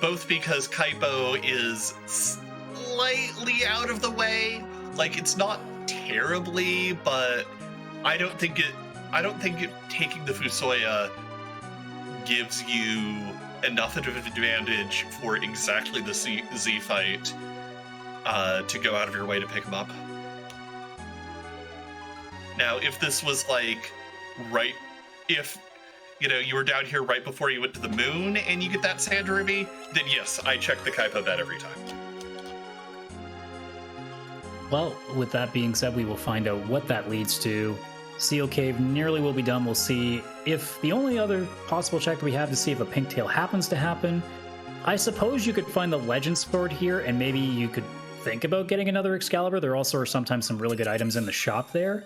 Both because Kaipo is slightly out of the way. Like, it's not terribly, but I don't think taking the Fusoya gives you enough of an advantage for exactly the Z fight to go out of your way to pick him up. Now, if this was like if you were down here right before you went to the moon and you get that Sandaruby, then yes, I check the Kaipo bet every time. Well, with that being said, we will find out what that leads to. Seal Cave nearly will be done. We'll see if the only other possible check that we have to see if a pink tail happens to happen. I suppose you could find the Legend Sword here, and maybe you could think about getting another Excalibur. There also are sometimes some really good items in the shop there.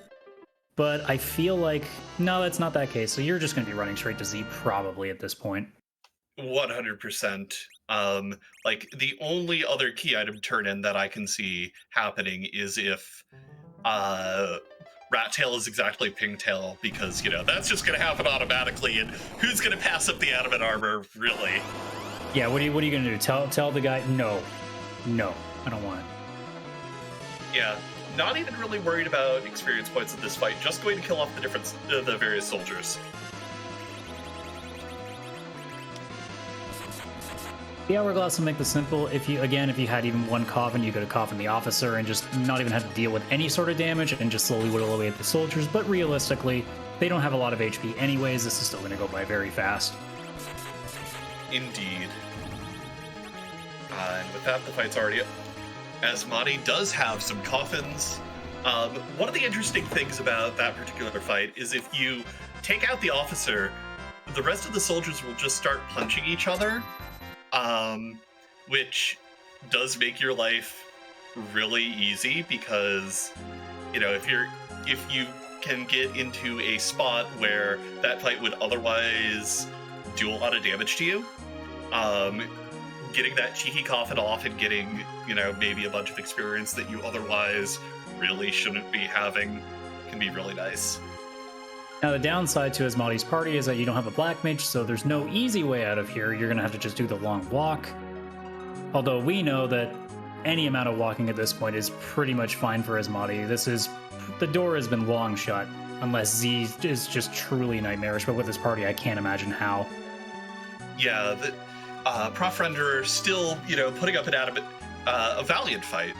But I feel like, no, that's not that case. So you're just going to be running straight to Z probably at this point. 100%. Like, the only other key item turn-in that I can see happening is if Rat Tail is exactly Pigtail, because, that's just going to happen automatically, and who's going to pass up the Adamant armor, really? Yeah, what are you going to do? Tell the guy, no, I don't want it. Yeah, not even really worried about experience points in this fight, just going to kill off the various soldiers. The Hourglass will make this simple. If you had even one coffin, you could have coffined the officer and just not even have to deal with any sort of damage and just slowly whittle away at the soldiers. But realistically, they don't have a lot of HP anyways. This is still going to go by very fast. Indeed. And with that, the fight's already up. Asmadi does have some coffins. One of the interesting things about that particular fight is if you take out the officer, the rest of the soldiers will just start punching each other. Which does make your life really easy because, if you can get into a spot where that fight would otherwise do a lot of damage to you, getting that cheeky coffin off and getting, maybe a bunch of experience that you otherwise really shouldn't be having can be really nice. Now, the downside to Asmadi's party is that you don't have a Black Mage, so there's no easy way out of here. You're going to have to just do the long walk. Although we know that any amount of walking at this point is pretty much fine for Asmadi. The door has been long shut, unless Z is just truly nightmarish, but with this party, I can't imagine how. Yeah, Prof. Renderer still, putting up a valiant fight,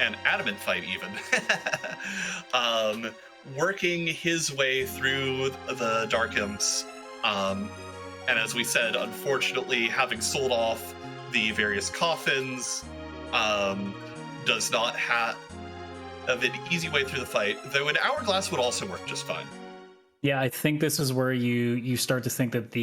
an adamant fight even. Working his way through the Dark Imps, and as we said, unfortunately, having sold off the various coffins, does not have an easy way through the fight, though an Hourglass would also work just fine. Yeah, I think this is where you start to think that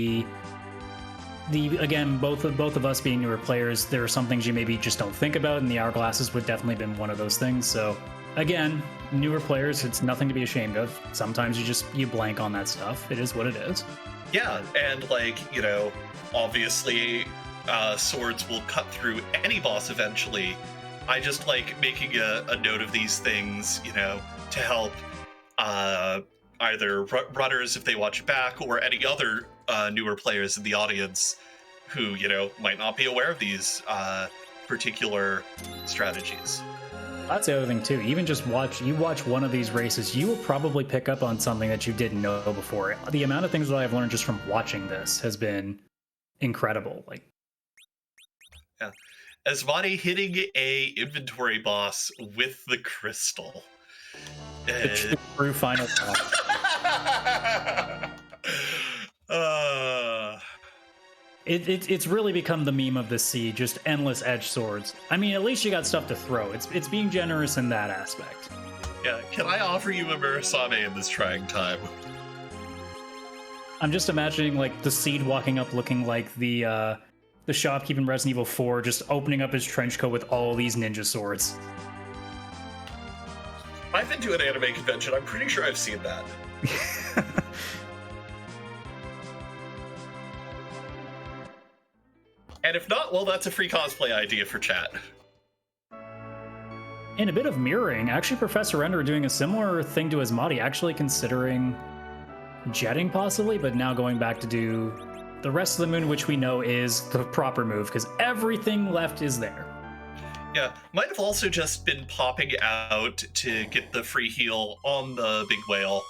again, both of us being newer players, there are some things you maybe just don't think about, and the Hourglasses would definitely been one of those things, so... Again, newer players, it's nothing to be ashamed of. Sometimes you blank on that stuff. It is what it is. Yeah, and obviously, swords will cut through any boss eventually. I just like making a note of these things, to help either runners if they watch it back, or any other newer players in the audience who, might not be aware of these particular strategies. That's the other thing too. Even just watch one of these races, you will probably pick up on something that you didn't know before. The amount of things that I've learned just from watching this has been incredible. Yeah, Asmadi hitting a inventory boss with the crystal. The true final boss. It's really become the meme of the sea, just endless edge swords. I mean, at least you got stuff to throw. It's being generous in that aspect. Yeah, can I offer you a Murasame in this trying time? I'm just imagining like the Seed walking up looking like the shopkeep in Resident Evil 4, just opening up his trench coat with all these ninja swords. I've been to an anime convention. I'm pretty sure I've seen that. And if not, well, that's a free cosplay idea for chat. And a bit of mirroring. Actually, Professor Render doing a similar thing to Asmadi, actually considering jetting possibly, but now going back to do the rest of the moon, which we know is the proper move, because everything left is there. Yeah, might have also just been popping out to get the free heal on the big whale,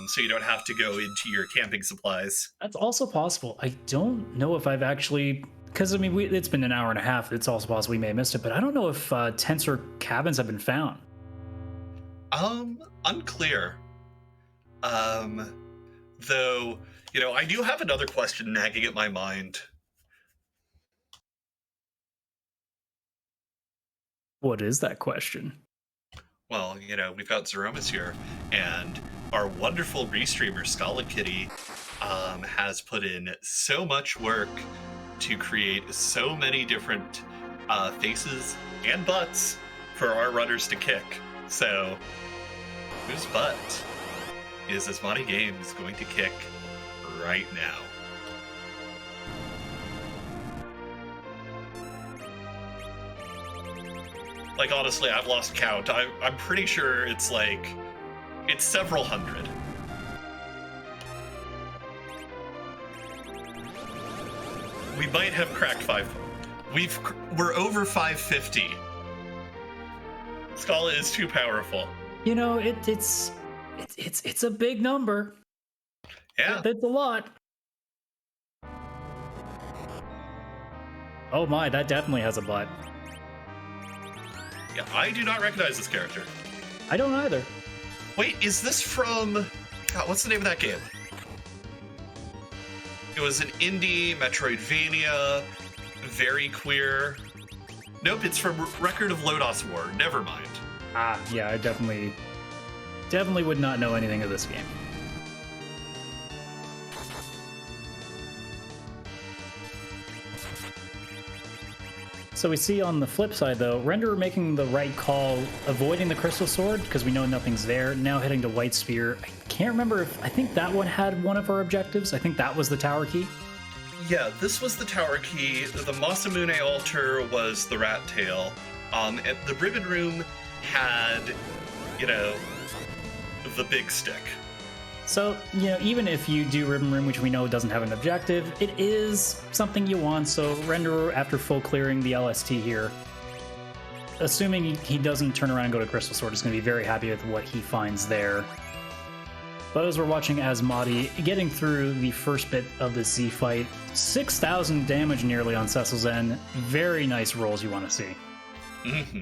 so you don't have to go into your camping supplies. That's also possible. I don't know if I've actually... Because, I mean, it's been an hour and a half. It's also possible we may have missed it, but I don't know if tents or cabins have been found. Unclear. Though, you know, I do have another question nagging at my mind. What is that question? Well, you know, we've got Zeromus here, and our wonderful restreamer, Scala Kitty, has put in so much work to create so many different faces and butts for our runners to kick. So, whose butt is AsmadiGames going to kick right now? Like, honestly, I've lost count. I'm pretty sure it's several hundred. We might have cracked we're over 550. Scala is too powerful. You know, it's a big number. Yeah. That's a lot. Oh my, that definitely has a butt. Yeah, I do not recognize this character. I don't either. Wait, is this from... God, what's the name of that game? It was an indie Metroidvania, very queer. Nope, it's from Record of Lodos War. Never mind. Ah, yeah, I definitely would not know anything of this game. So we see on the flip side, though, Renderer making the right call, avoiding the Crystal Sword, because we know nothing's there, now heading to White Spear. I can't remember if... I think that one had one of our objectives. I think that was the tower key. Yeah, this was the tower key. The Masamune altar was the rat tail. And the ribbon room had, you know, the big stick. So, you know, even if you do Ribbon Room, which we know doesn't have an objective, it is something you want. So Renderer, after full clearing the LST here, assuming he doesn't turn around and go to Crystal Sword, is going to be very happy with what he finds there. But as we're watching Asmadi getting through the first bit of the Z fight, 6,000 damage nearly on Cecil's End. Very nice rolls you want to see. Mm-hmm.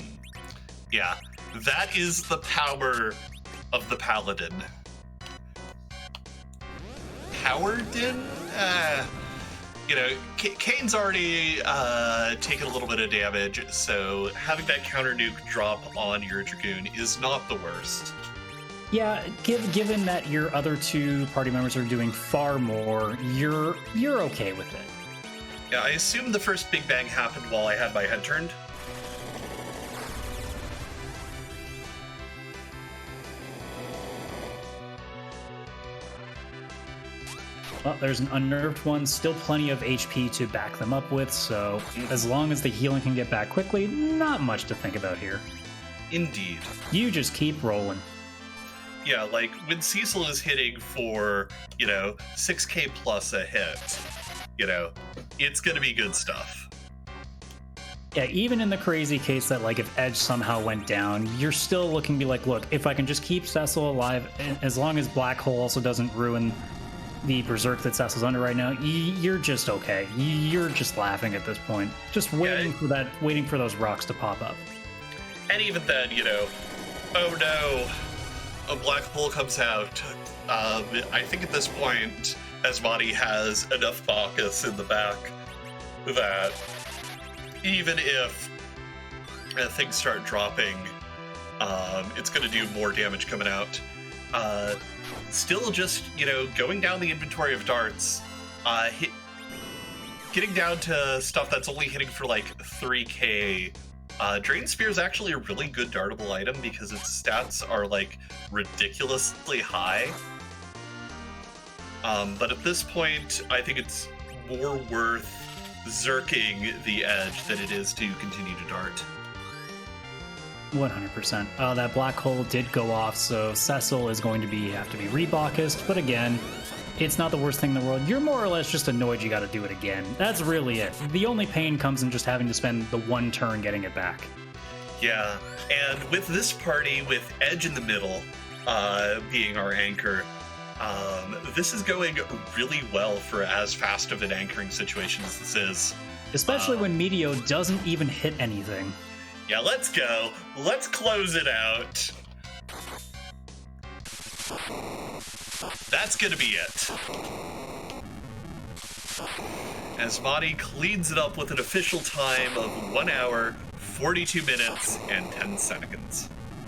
Yeah, that is the power of the Paladin. Paladin? You know, Kane's already taken a little bit of damage, so having that counter nuke drop on your Dragoon is not the worst. Yeah, given that your other two party members are doing far more, you're okay with it. Yeah, I assume the first Big Bang happened while I had my head turned. Well, there's an unnerved one, still plenty of HP to back them up with, so as long as the healing can get back quickly, not much to think about here. Indeed. You just keep rolling. Yeah, like, when Cecil is hitting for, you know, 6k plus a hit, you know, it's gonna be good stuff. Yeah, even in the crazy case that, like, if Edge somehow went down, you're still looking to be like, look, if I can just keep Cecil alive, as long as Black Hole also doesn't ruin the berserk that Cecil's under right now, you're just okay. You're just laughing at this point. Just waiting waiting for those rocks to pop up. And even then, you know, oh no, a black hole comes out. I think at this point, Asmadi has enough Bacchus in the back that even if things start dropping, it's going to do more damage coming out. Still just, going down the inventory of darts, getting down to stuff that's only hitting for like 3k. Drain Spear is actually a really good dartable item because its stats are like ridiculously high. But at this point, I think it's more worth zerking the edge than it is to continue to dart. 100%. That black hole did go off, so Cecil is going to have to be rebaucused, but again, it's not the worst thing in the world. You're more or less just annoyed you got to do it again. That's really it. The only pain comes in just having to spend the one turn getting it back. Yeah, and with this party, with Edge in the middle being our anchor, this is going really well for as fast of an anchoring situation as this is. Especially when Meteo doesn't even hit anything. Yeah, let's go. Let's close it out. That's gonna be it. Asmadi cleans it up with an official time of 1 hour, 42 minutes, and 10 seconds.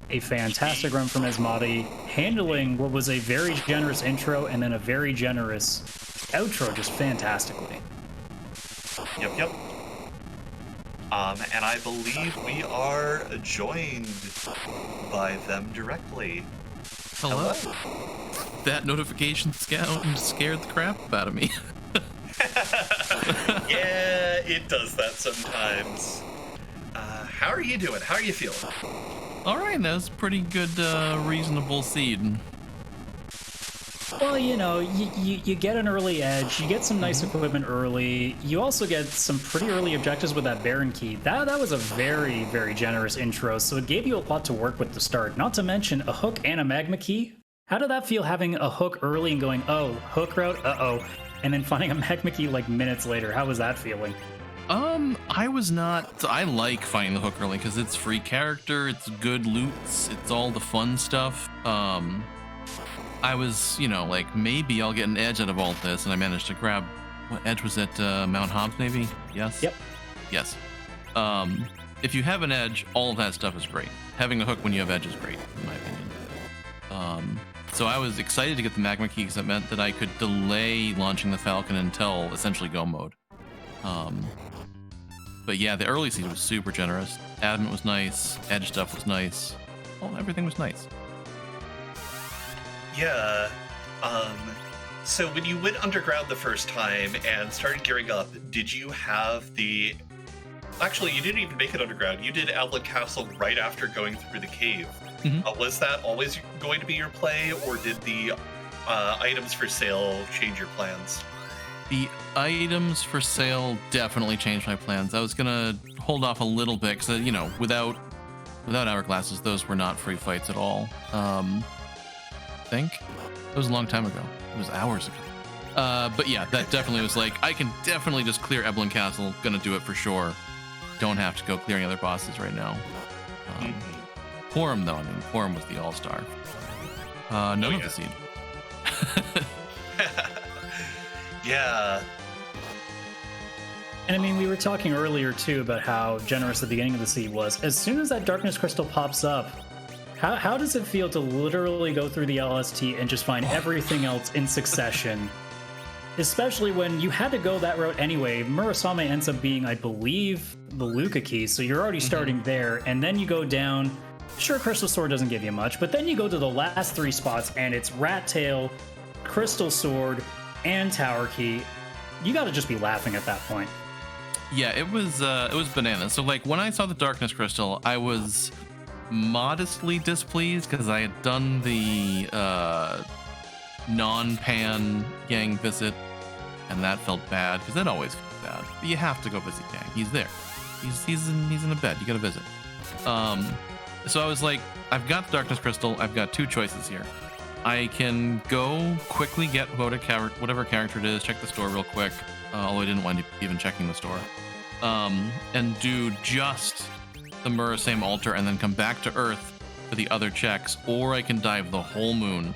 A fantastic run from Asmadi, handling what was a very generous intro and then a very generous outro just fantastically. Yep. And I believe we are joined by them directly. Hello. That notification scared the crap out of me. Yeah, it does that sometimes. How are you doing? How are you feeling? All right, that's pretty good, reasonable seed. Well, you get an early edge, you get some nice equipment early, you also get some pretty early objectives with that Baron Key. That was a very, very generous intro, so it gave you a lot to work with to start. Not to mention a hook and a Magma Key. How did that feel, having a hook early and going, oh, hook route, uh-oh, and then finding a Magma Key like minutes later? How was that feeling? I like finding the hook early because it's free character, it's good loots, it's all the fun stuff. I was, like, maybe I'll get an edge out of all this, and I managed to grab, what edge was it, Mount Hobbs, maybe? Yes? Yep. Yes. If you have an edge, all of that stuff is great. Having a hook when you have edge is great, in my opinion. So I was excited to get the Magma Key because it meant that I could delay launching the Falcon until essentially go mode. But yeah, the early seed was super generous. Adamant was nice, edge stuff was nice. Oh, everything was nice. Yeah. So when you went underground the first time and started gearing up, did you have the... Actually, you didn't even make it underground. You did Adamant Castle right after going through the cave. Mm-hmm. Was that always going to be your play, or did the items for sale change your plans? The items for sale definitely changed my plans. I was gonna hold off a little bit because, without hourglasses, those were not free fights at all. I think it was a long time ago. It was hours ago. But yeah, that definitely was like, I can definitely just clear Eblin Castle. Gonna do it for sure. Don't have to go clearing other bosses right now. Forum though, Forum was the all-star. None of the seed. Yeah. And we were talking earlier too about how generous the beginning of the seed was. As soon as that darkness crystal pops up, how does it feel to literally go through the LST and just find everything else in succession? Especially when you had to go that route anyway. Murasame ends up being, I believe, the Luca key, so you're already starting there, and then you go down. Sure, Crystal Sword doesn't give you much, but then you go to the last three spots, and it's Rat Tail, Crystal Sword, and Tower Key. You got to just be laughing at that point. Yeah, it was bananas. So like when I saw the Darkness Crystal, I was modestly displeased because I had done the non-pan Yang visit, and that felt bad because that always feels bad. But you have to go visit Yang. He's there. He's in a bed. You got to visit. So I was like, I've got the Darkness Crystal. I've got two choices here. I can go quickly get whatever character it is, check the store real quick, although I didn't wind up even checking the store, and do just the Murasame altar and then come back to Earth for the other checks, or I can dive the whole moon.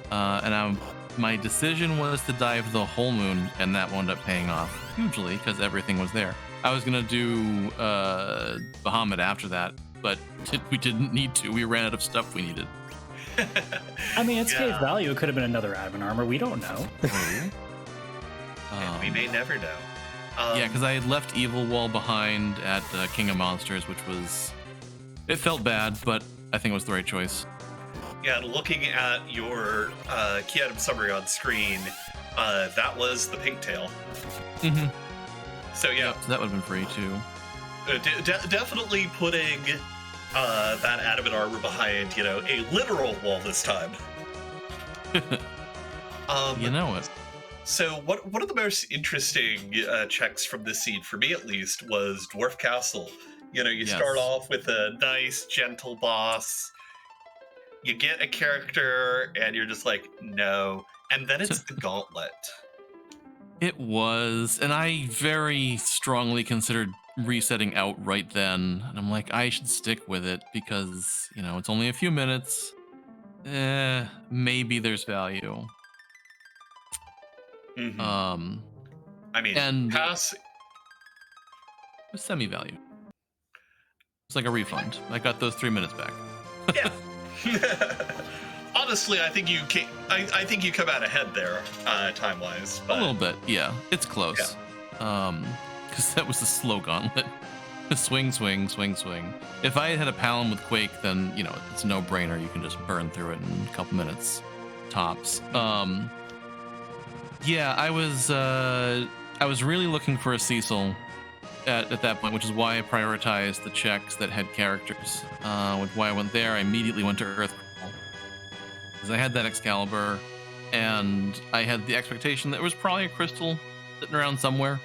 And My decision was to dive the whole moon, and that wound up paying off hugely because everything was there. I was gonna do Bahamut after that, but we didn't need to. We ran out of stuff we needed. I mean, it's case value. It could have been another admin armor. We don't know. And we may never know. Yeah, because I had left Evil Wall behind at King of Monsters, which was... It felt bad, but I think it was the right choice. Yeah, looking at your key item summary on screen, that was the pink tail. Mm-hmm. So yeah, so that would have been free too. Definitely putting that adamant armor behind, a literal wall this time. You know it. So one of the most interesting checks from this scene, for me at least, was Dwarf Castle. You start off with a nice, gentle boss. You get a character, and you're just like, no. And then it's the gauntlet. It was, and I very strongly considered resetting out right then. And I'm like, I should stick with it because, it's only a few minutes. Maybe there's value. Mm-hmm. I mean, and pass semi-value. It's like a refund. I got those 3 minutes back. Yeah. Honestly, I think you come out ahead there, time-wise. But... A little bit, yeah. It's close. Yeah. Because that was the slow gauntlet. Swing, swing, swing, swing. If I had a Palom with Quake, then it's a no-brainer. You can just burn through it in a couple minutes, tops. Yeah, I was really looking for a Cecil at that point, which is why I prioritized the checks that had characters. Why I went there, I immediately went to Earthcrawl because I had that Excalibur, and I had the expectation that there was probably a crystal sitting around somewhere.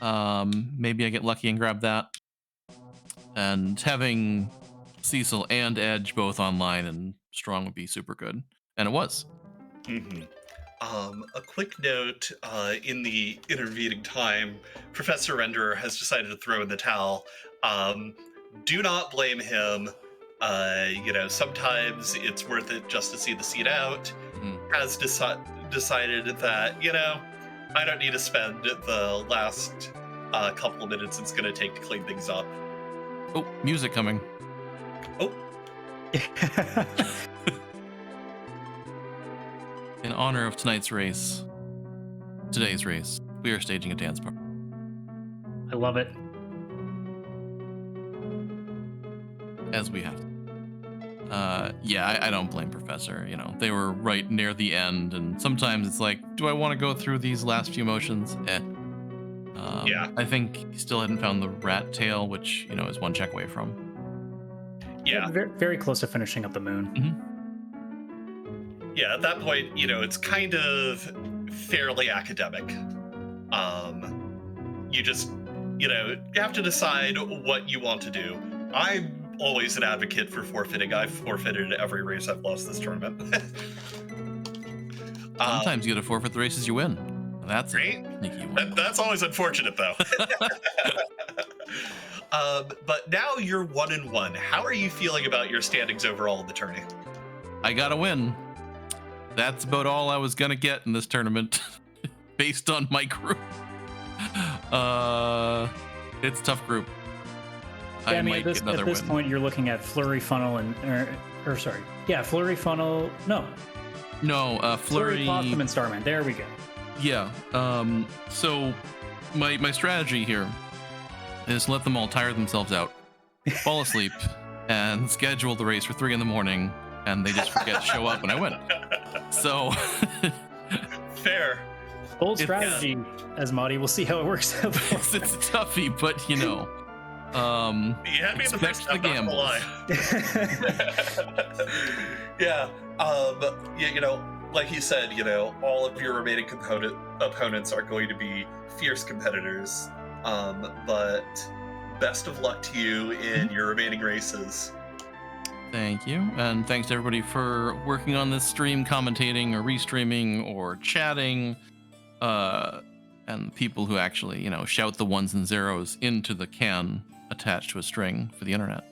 Maybe I get lucky and grab that. And having Cecil and Edge both online and strong would be super good, and it was. Mm-hmm. A quick note, in the intervening time, Professor Renderer has decided to throw in the towel. Do not blame him. Sometimes it's worth it just to see the seed out. Mm-hmm. Has decided that, I don't need to spend the last couple of minutes it's going to take to clean things up. Oh, music coming. Oh. In honor of today's race, we are staging a dance party. I love it. As we have to. I don't blame Professor. They were right near the end, and sometimes it's like, do I want to go through these last few motions? Yeah. I think he still hadn't found the rat tail, which, is one check away from. Yeah. Very, very close to finishing up the moon. Mm-hmm. Yeah, at that point, it's kind of fairly academic. You just, you have to decide what you want to do. I'm always an advocate for forfeiting. I've forfeited every race I've lost this tournament. Sometimes you get to forfeit the races you win. That's right. Sneaky one. That's always unfortunate, though. But now you're 1-1. How are you feeling about your standings overall in the tourney? I gotta win. That's about all I was gonna get in this tournament, based on my group. It's a tough group. Yeah, I mean, at this point, you're looking at Flurry Funnel Flurry Funnel. No, Flurry Blossom and Starman. There we go. Yeah. So my strategy here is let them all tire themselves out, fall asleep, and schedule the race for 3 a.m, and they just forget to show up, and I win. So fair. Bold strategy, Asmadi. We'll see how it works out. It's a toughie, but you had me in the first step, not gonna lie. Yeah. Like you said, all of your remaining opponents are going to be fierce competitors. But best of luck to you in your remaining races. Thank you, and thanks to everybody for working on this stream, commentating or restreaming or chatting, and people who actually, shout the ones and zeros into the can attached to a string for the internet.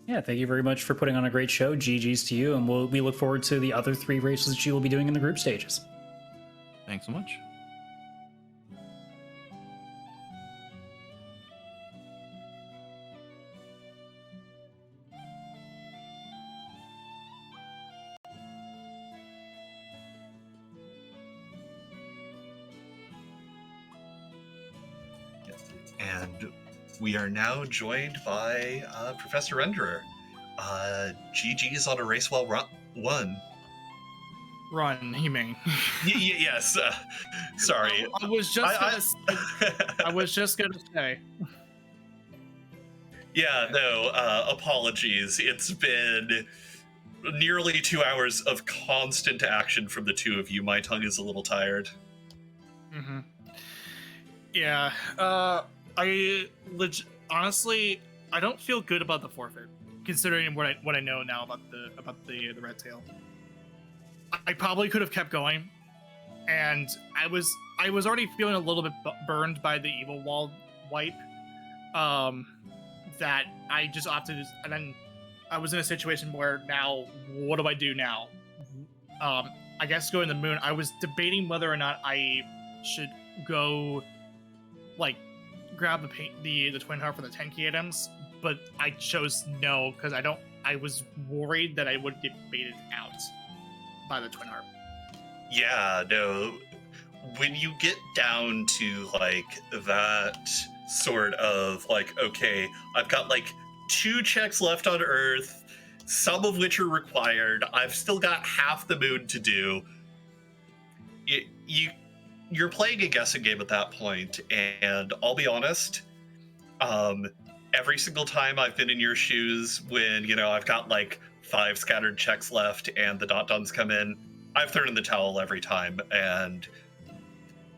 Yeah, thank you very much for putting on a great show. GG's to you, and we look forward to the other 3 races that you will be doing in the group stages. Thanks so much. And we are now joined by Professor Renderer. GG's on a race well won. Run, he mean. Yes. Sorry. I was just gonna say. Yeah, no, apologies. It's been nearly 2 hours of constant action from the two of you. My tongue is a little tired. Mm-hmm. Yeah, honestly, I don't feel good about the forfeit, considering what I know now about the red tail. I probably could have kept going, and I was already feeling a little bit burned by the evil wall wipe. That I just opted, and then I was in a situation where now, what do I do now? I guess going to the moon. I was debating whether or not I should go, like, grab the twin heart for the 10k items, but I chose no because I was worried that I would get baited out by the twin harp. Yeah, no. When you get down to like that sort of like, okay, I've got like 2 checks left on Earth, some of which are required. I've still got half the moon to do. You're playing a guessing game at that point, and I'll be honest, every single time I've been in your shoes when, you know, I've got like 5 scattered checks left and the dot-doms come in, I've thrown in the towel every time, and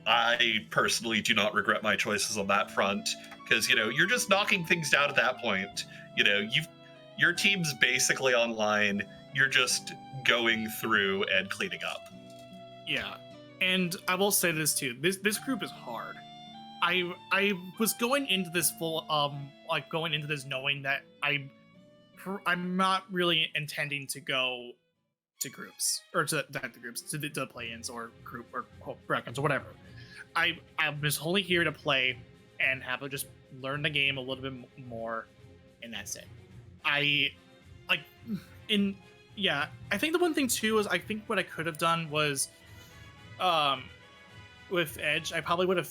I personally do not regret my choices on that front, because, you know, you're just knocking things down at that point. You know, your team's basically online, you're just going through and cleaning up. Yeah, and I will say this too, this group is hard. I was going into this going into this knowing that I'm not really intending to go to groups, or to the play-ins or group or brackets or whatever. I'm just only here to play and have to just learn the game a little bit more, and that's it. I think the one thing too is I think what I could have done was, with Edge, I would have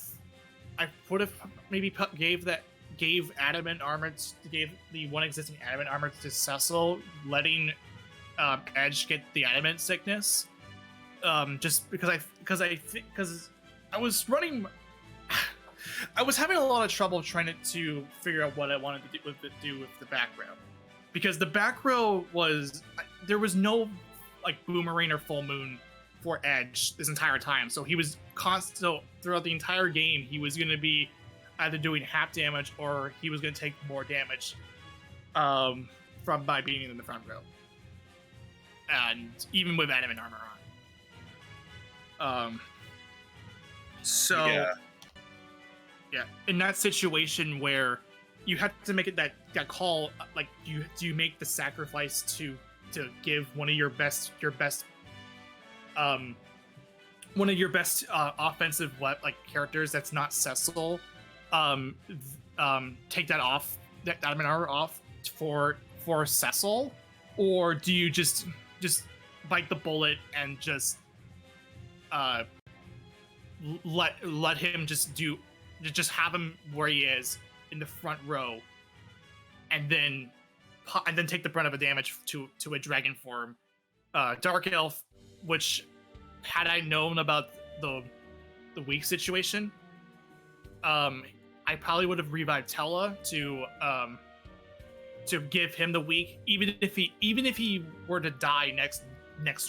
maybe gave Adamant armor, gave the one existing Adamant armor to Cecil, letting Edge get the Adamant sickness, just because I was running. I was having a lot of trouble trying to figure out what I wanted to do with the back row, because the back row there was no like boomerang or full moon for Edge this entire time, so he was throughout the entire game he was going to be either doing half damage or he was going to take more damage by being in the front row, and even with Adamant armor on. Yeah, in that situation where you have to make it that call, like, do you make the sacrifice to give one of your best offensive characters that's not Cecil, take that off, that Adamant armor off for Cecil, or do you just bite the bullet and just let him just have him where he is in the front row, and then take the brunt of the damage to a dragon form, Dark Elf, which, had I known about the weak situation, I probably would have revived Tella to give him the weak, even if he were to die next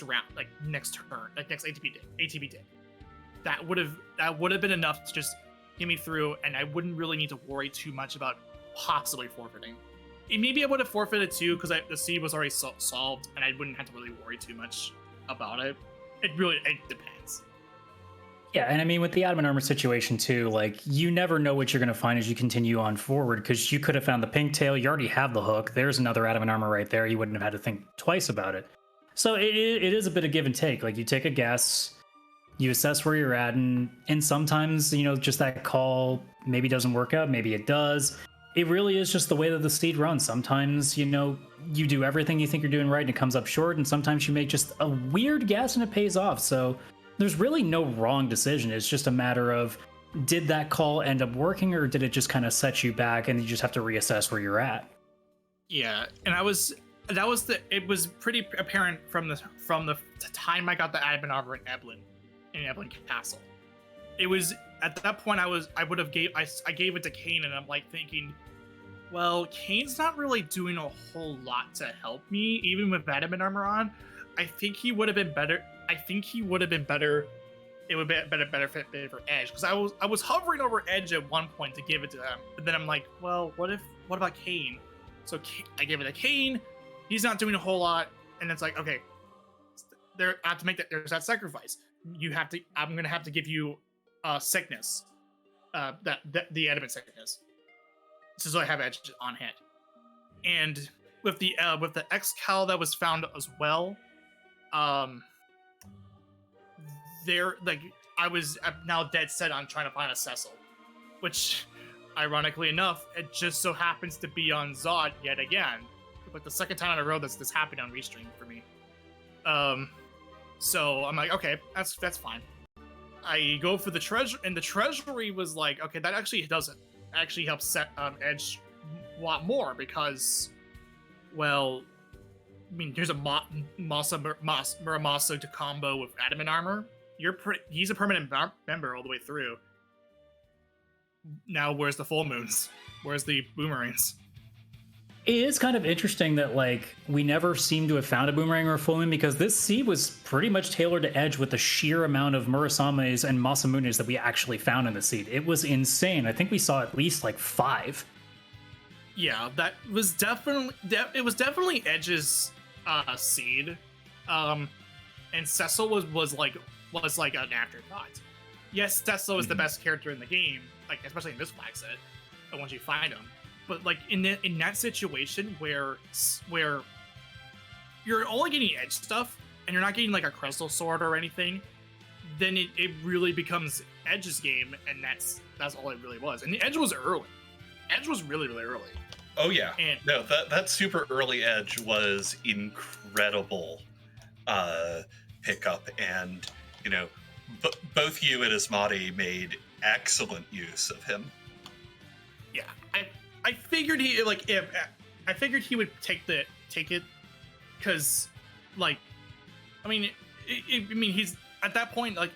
round, like next turn, like next ATB day. That would have been enough to just get me through, and I wouldn't really need to worry too much about possibly forfeiting. And maybe I would have forfeited too, because the seed was already solved, and I wouldn't have to really worry too much about it. It depends. Yeah, and I mean with the adamant armor situation too, like you never know what you're going to find as you continue on forward because you could have found the pink tail. You already have the hook. There's another adamant armor right there. You wouldn't have had to think twice about it. So it is a bit of give and take. Like you take a guess, you assess where you're at, and sometimes just that call maybe doesn't work out. Maybe it does. It really is just the way that the seed runs. Sometimes you do everything you think you're doing right and it comes up short, and sometimes you make just a weird guess and it pays off. So there's really no wrong decision. It's just a matter of, did that call end up working or did it just kind of set you back and you just have to reassess where you're at? Yeah, and it was pretty apparent from the time I got the admin armor in Eblin Castle. It was at that point I gave it to Kane, and I'm like thinking, well, Kane's not really doing a whole lot to help me, even with adamant armor on. I think he would have been better. It would be a better fit for Edge, because I was hovering over Edge at one point to give it to him, but then I'm like, well, what about Kane? So I gave it to Kane. He's not doing a whole lot, and it's like, okay, I have to make that. There's that sacrifice. I'm gonna have to give you sickness, the adamant sickness, so I have Edge on hand. And with the X Cal that was found as well, I'm now dead set on trying to find a Cecil, which, ironically enough, it just so happens to be on Zod yet again. But the second time in a row this happened on Restream for me. So I'm like, okay, that's fine. I go for the treasure, and the treasury was like, okay, that actually helps set Edge a lot more, because, well, I mean, there's a Muramasa to combo with adamant armor. He's a permanent member all the way through. Now, where's the full moons? Where's the boomerangs? It is kind of interesting that like we never seem to have found a boomerang or a full moon, because this seed was pretty much tailored to Edge with the sheer amount of Murasames and Masamunes that we actually found in the seed. It was insane. I think we saw at least like 5. Yeah, that was definitely Edge's seed, and Cecil was like an afterthought. Yes, Cecil is the best character in the game, like especially in this flag set, once you find him. But like in that situation where you're only getting Edge stuff and you're not getting like a crystal sword or anything, then it really becomes Edge's game, and that's all it really was. And the Edge was early. Edge was really, really early. Oh yeah. And no, that super early Edge was incredible pickup, and both you and Asmadi made excellent use of him. Yeah, I figured he would take it, because, like, I mean, he's at that point, like,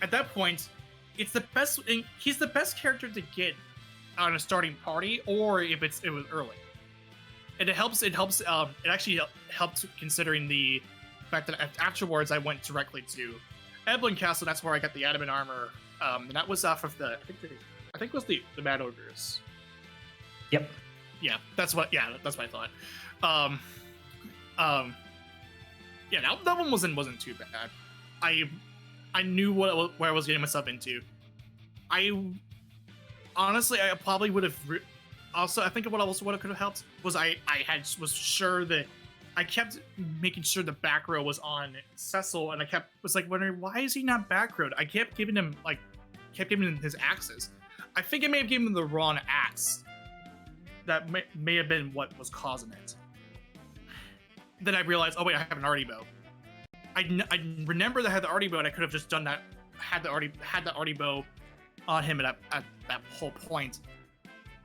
at that point, it's the best. He's the best character to get on a starting party, or if it was early. And it helps. It actually helped, considering the fact that afterwards I went directly to Eblin Castle. That's where I got the adamant armor. And that was off of I think it was the Mad Ogres. Yep. Yeah, that's what I thought. Yeah, that one wasn't too bad. I knew what I was getting myself into. I probably would have. Also, I think what could have helped was I was sure that I kept making sure the back row was on Cecil, and I was like wondering, why is he not back rowed? I kept giving him his axes. I think I may have given him the wrong axe. That may have been what was causing it. Then I realized, oh wait, I have an arty bow. I remember that I had the arty bow, and I could have just done that. Had the arty bow on him at that whole point.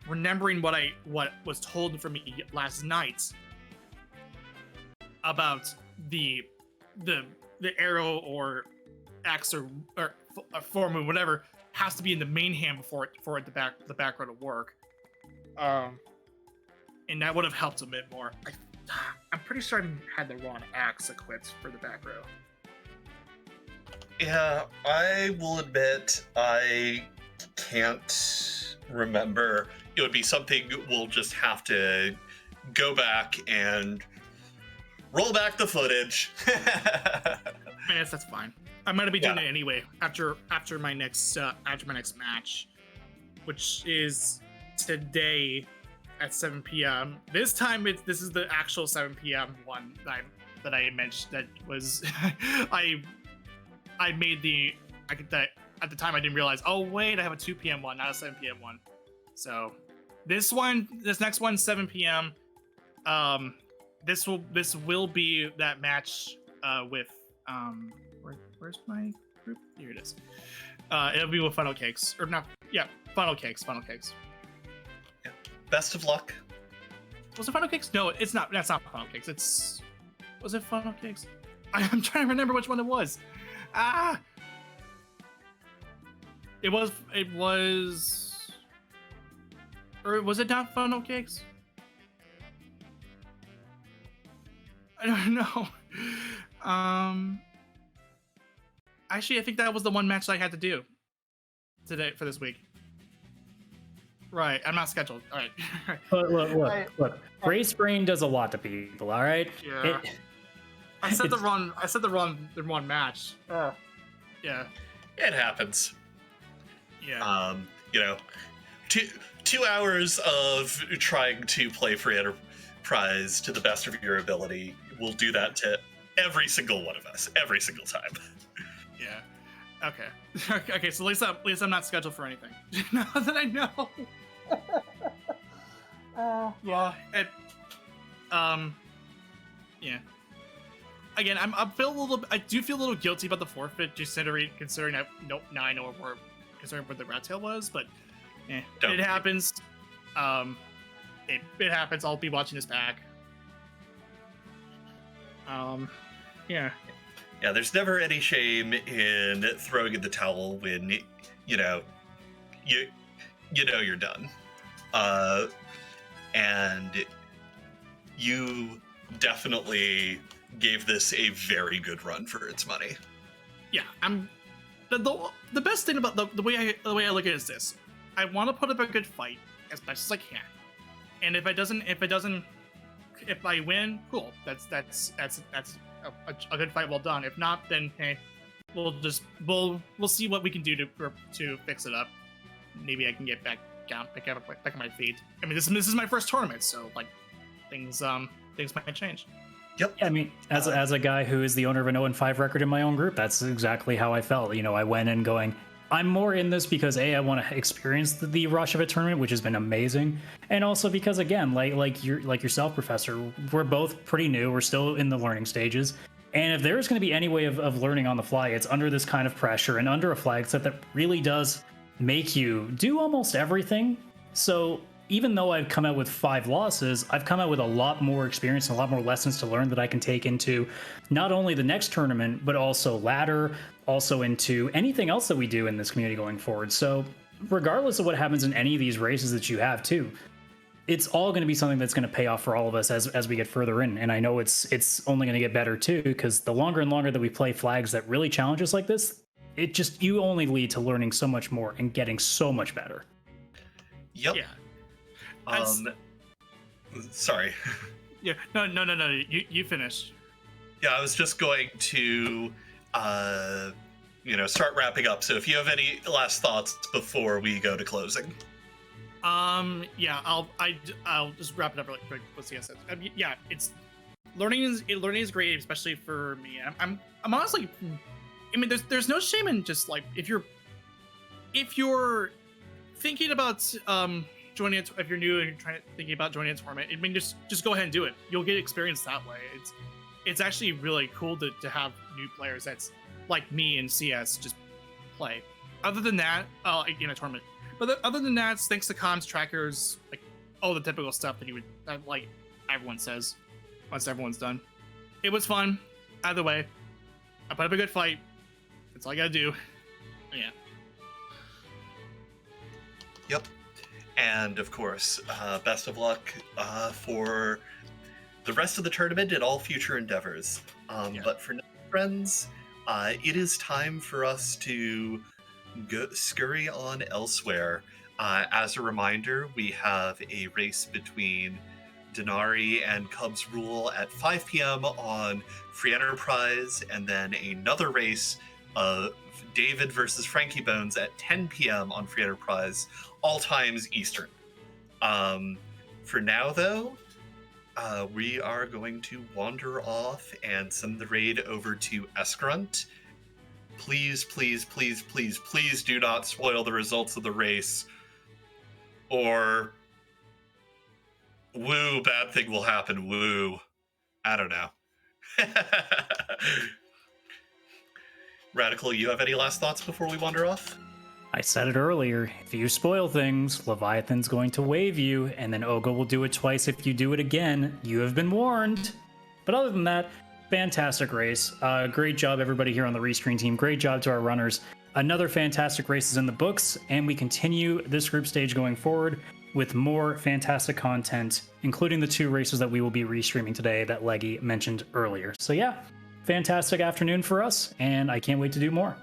Remembering what was told for me last night about the arrow or axe or full moon, whatever, has to be in the main hand for the back row to work. And that would have helped a bit more. I'm pretty sure I had the wrong axe equipped for the back row. Yeah, I will admit I can't remember. It would be something we'll just have to go back and roll back the footage. I guess that's fine. I'm gonna be doing it anyway after my next match, which is today at 7 p.m. This time this is the actual 7 p.m. one that I mentioned. That was I made that at the time I didn't realize. Oh wait, I have a 2 p.m. one, not a 7 p.m. one. So this next one 7 p.m. This will be that match with where's my group? Here it is. It'll be with Funnel Cakes or not? Yeah, Funnel Cakes. Yeah. Best of luck. Was it Funnel Cakes? No, it's not. That's not Funnel Cakes. Was it Funnel Cakes? I'm trying to remember which one it was. It was, or was it not Funnel Cakes? I don't know. Actually, I think that was the one match that I had to do today for this week. Right, I'm not scheduled. All right. Look. Race brain does a lot to people. All right. Yeah. I said the wrong match. Yeah. It happens. Yeah. 2 hours of trying to play free enterprise to the best of your ability will do that to every single one of us, every single time. Yeah. Okay. Okay. So at least I'm not scheduled for anything. Now that I know. Yeah. Yeah. Again, I do feel a little guilty about the forfeit, considering now I know where the rat tail was, but it happens. It happens. I'll be watching this back. Yeah. Yeah, there's never any shame in throwing in the towel when you're done. And you definitely gave this a very good run for its money. Yeah, the best thing about the way I look at it is this: I want to put up a good fight as best as I can, and if I win, cool. That's a good fight, well done. If not, then hey, we'll see what we can do to fix it up. Maybe I can get back on my feet. I mean, this is my first tournament, so like things might change. Yep. Yeah, I mean, as a guy who is the owner of an 0-5 record in my own group, that's exactly how I felt. I went in going, I'm more in this because I want to experience the rush of a tournament, which has been amazing, and also because again, like yourself, Professor, we're both pretty new. We're still in the learning stages, and if there's going to be any way of learning on the fly, it's under this kind of pressure and under a flag set that really does make you do almost everything. So even though I've come out with 5 losses, I've come out with a lot more experience and a lot more lessons to learn that I can take into not only the next tournament, but also ladder, also into anything else that we do in this community going forward. So regardless of what happens in any of these races that you have too, it's all going to be something that's going to pay off for all of us as we get further in. And I know it's only going to get better too, because the longer and longer that we play flags that really challenge us like this, you only lead to learning so much more and getting so much better. Yep. Yeah. Sorry. Yeah. No. You finish. Yeah, I was just going to, start wrapping up. So if you have any last thoughts before we go to closing. Yeah, I'll just wrap it up really quick with CSS. Yeah, it's learning is great, especially for me. I'm honestly, I mean, there's no shame in just like if you're thinking about joining it, if you're new and you're thinking about joining a tournament, I mean, just go ahead and do it. You'll get experience that way. It's actually really cool to have new players that's like me and CS just play. Other than that, in a tournament. But other than that, thanks to comms, trackers, like all the typical stuff that like everyone says once everyone's done. It was fun. Either way, I put up a good fight. That's all I gotta do. Yeah. Yep. And of course, best of luck for the rest of the tournament and all future endeavors. But for now, friends, it is time for us to scurry on elsewhere. As a reminder, we have a race between Denari and Cubs Rule at 5 p.m. on Free Enterprise, and then another race of David versus Frankie Bones at 10 p.m. on Free Enterprise, all times Eastern. For now, though, we are going to wander off and send the raid over to Escrunt. Please, please, please, please, please do not spoil the results of the race, or woo, bad thing will happen. Woo. I don't know. Radical, you have any last thoughts before we wander off? I said it earlier. If you spoil things, Leviathan's going to wave you, and then Oga will do it twice if you do it again. You have been warned. But other than that, fantastic race. Great job, everybody here on the Restream team. Great job to our runners. Another fantastic race is in the books, and we continue this group stage going forward with more fantastic content, including the 2 races that we will be restreaming today that Leggy mentioned earlier. So yeah, fantastic afternoon for us, and I can't wait to do more.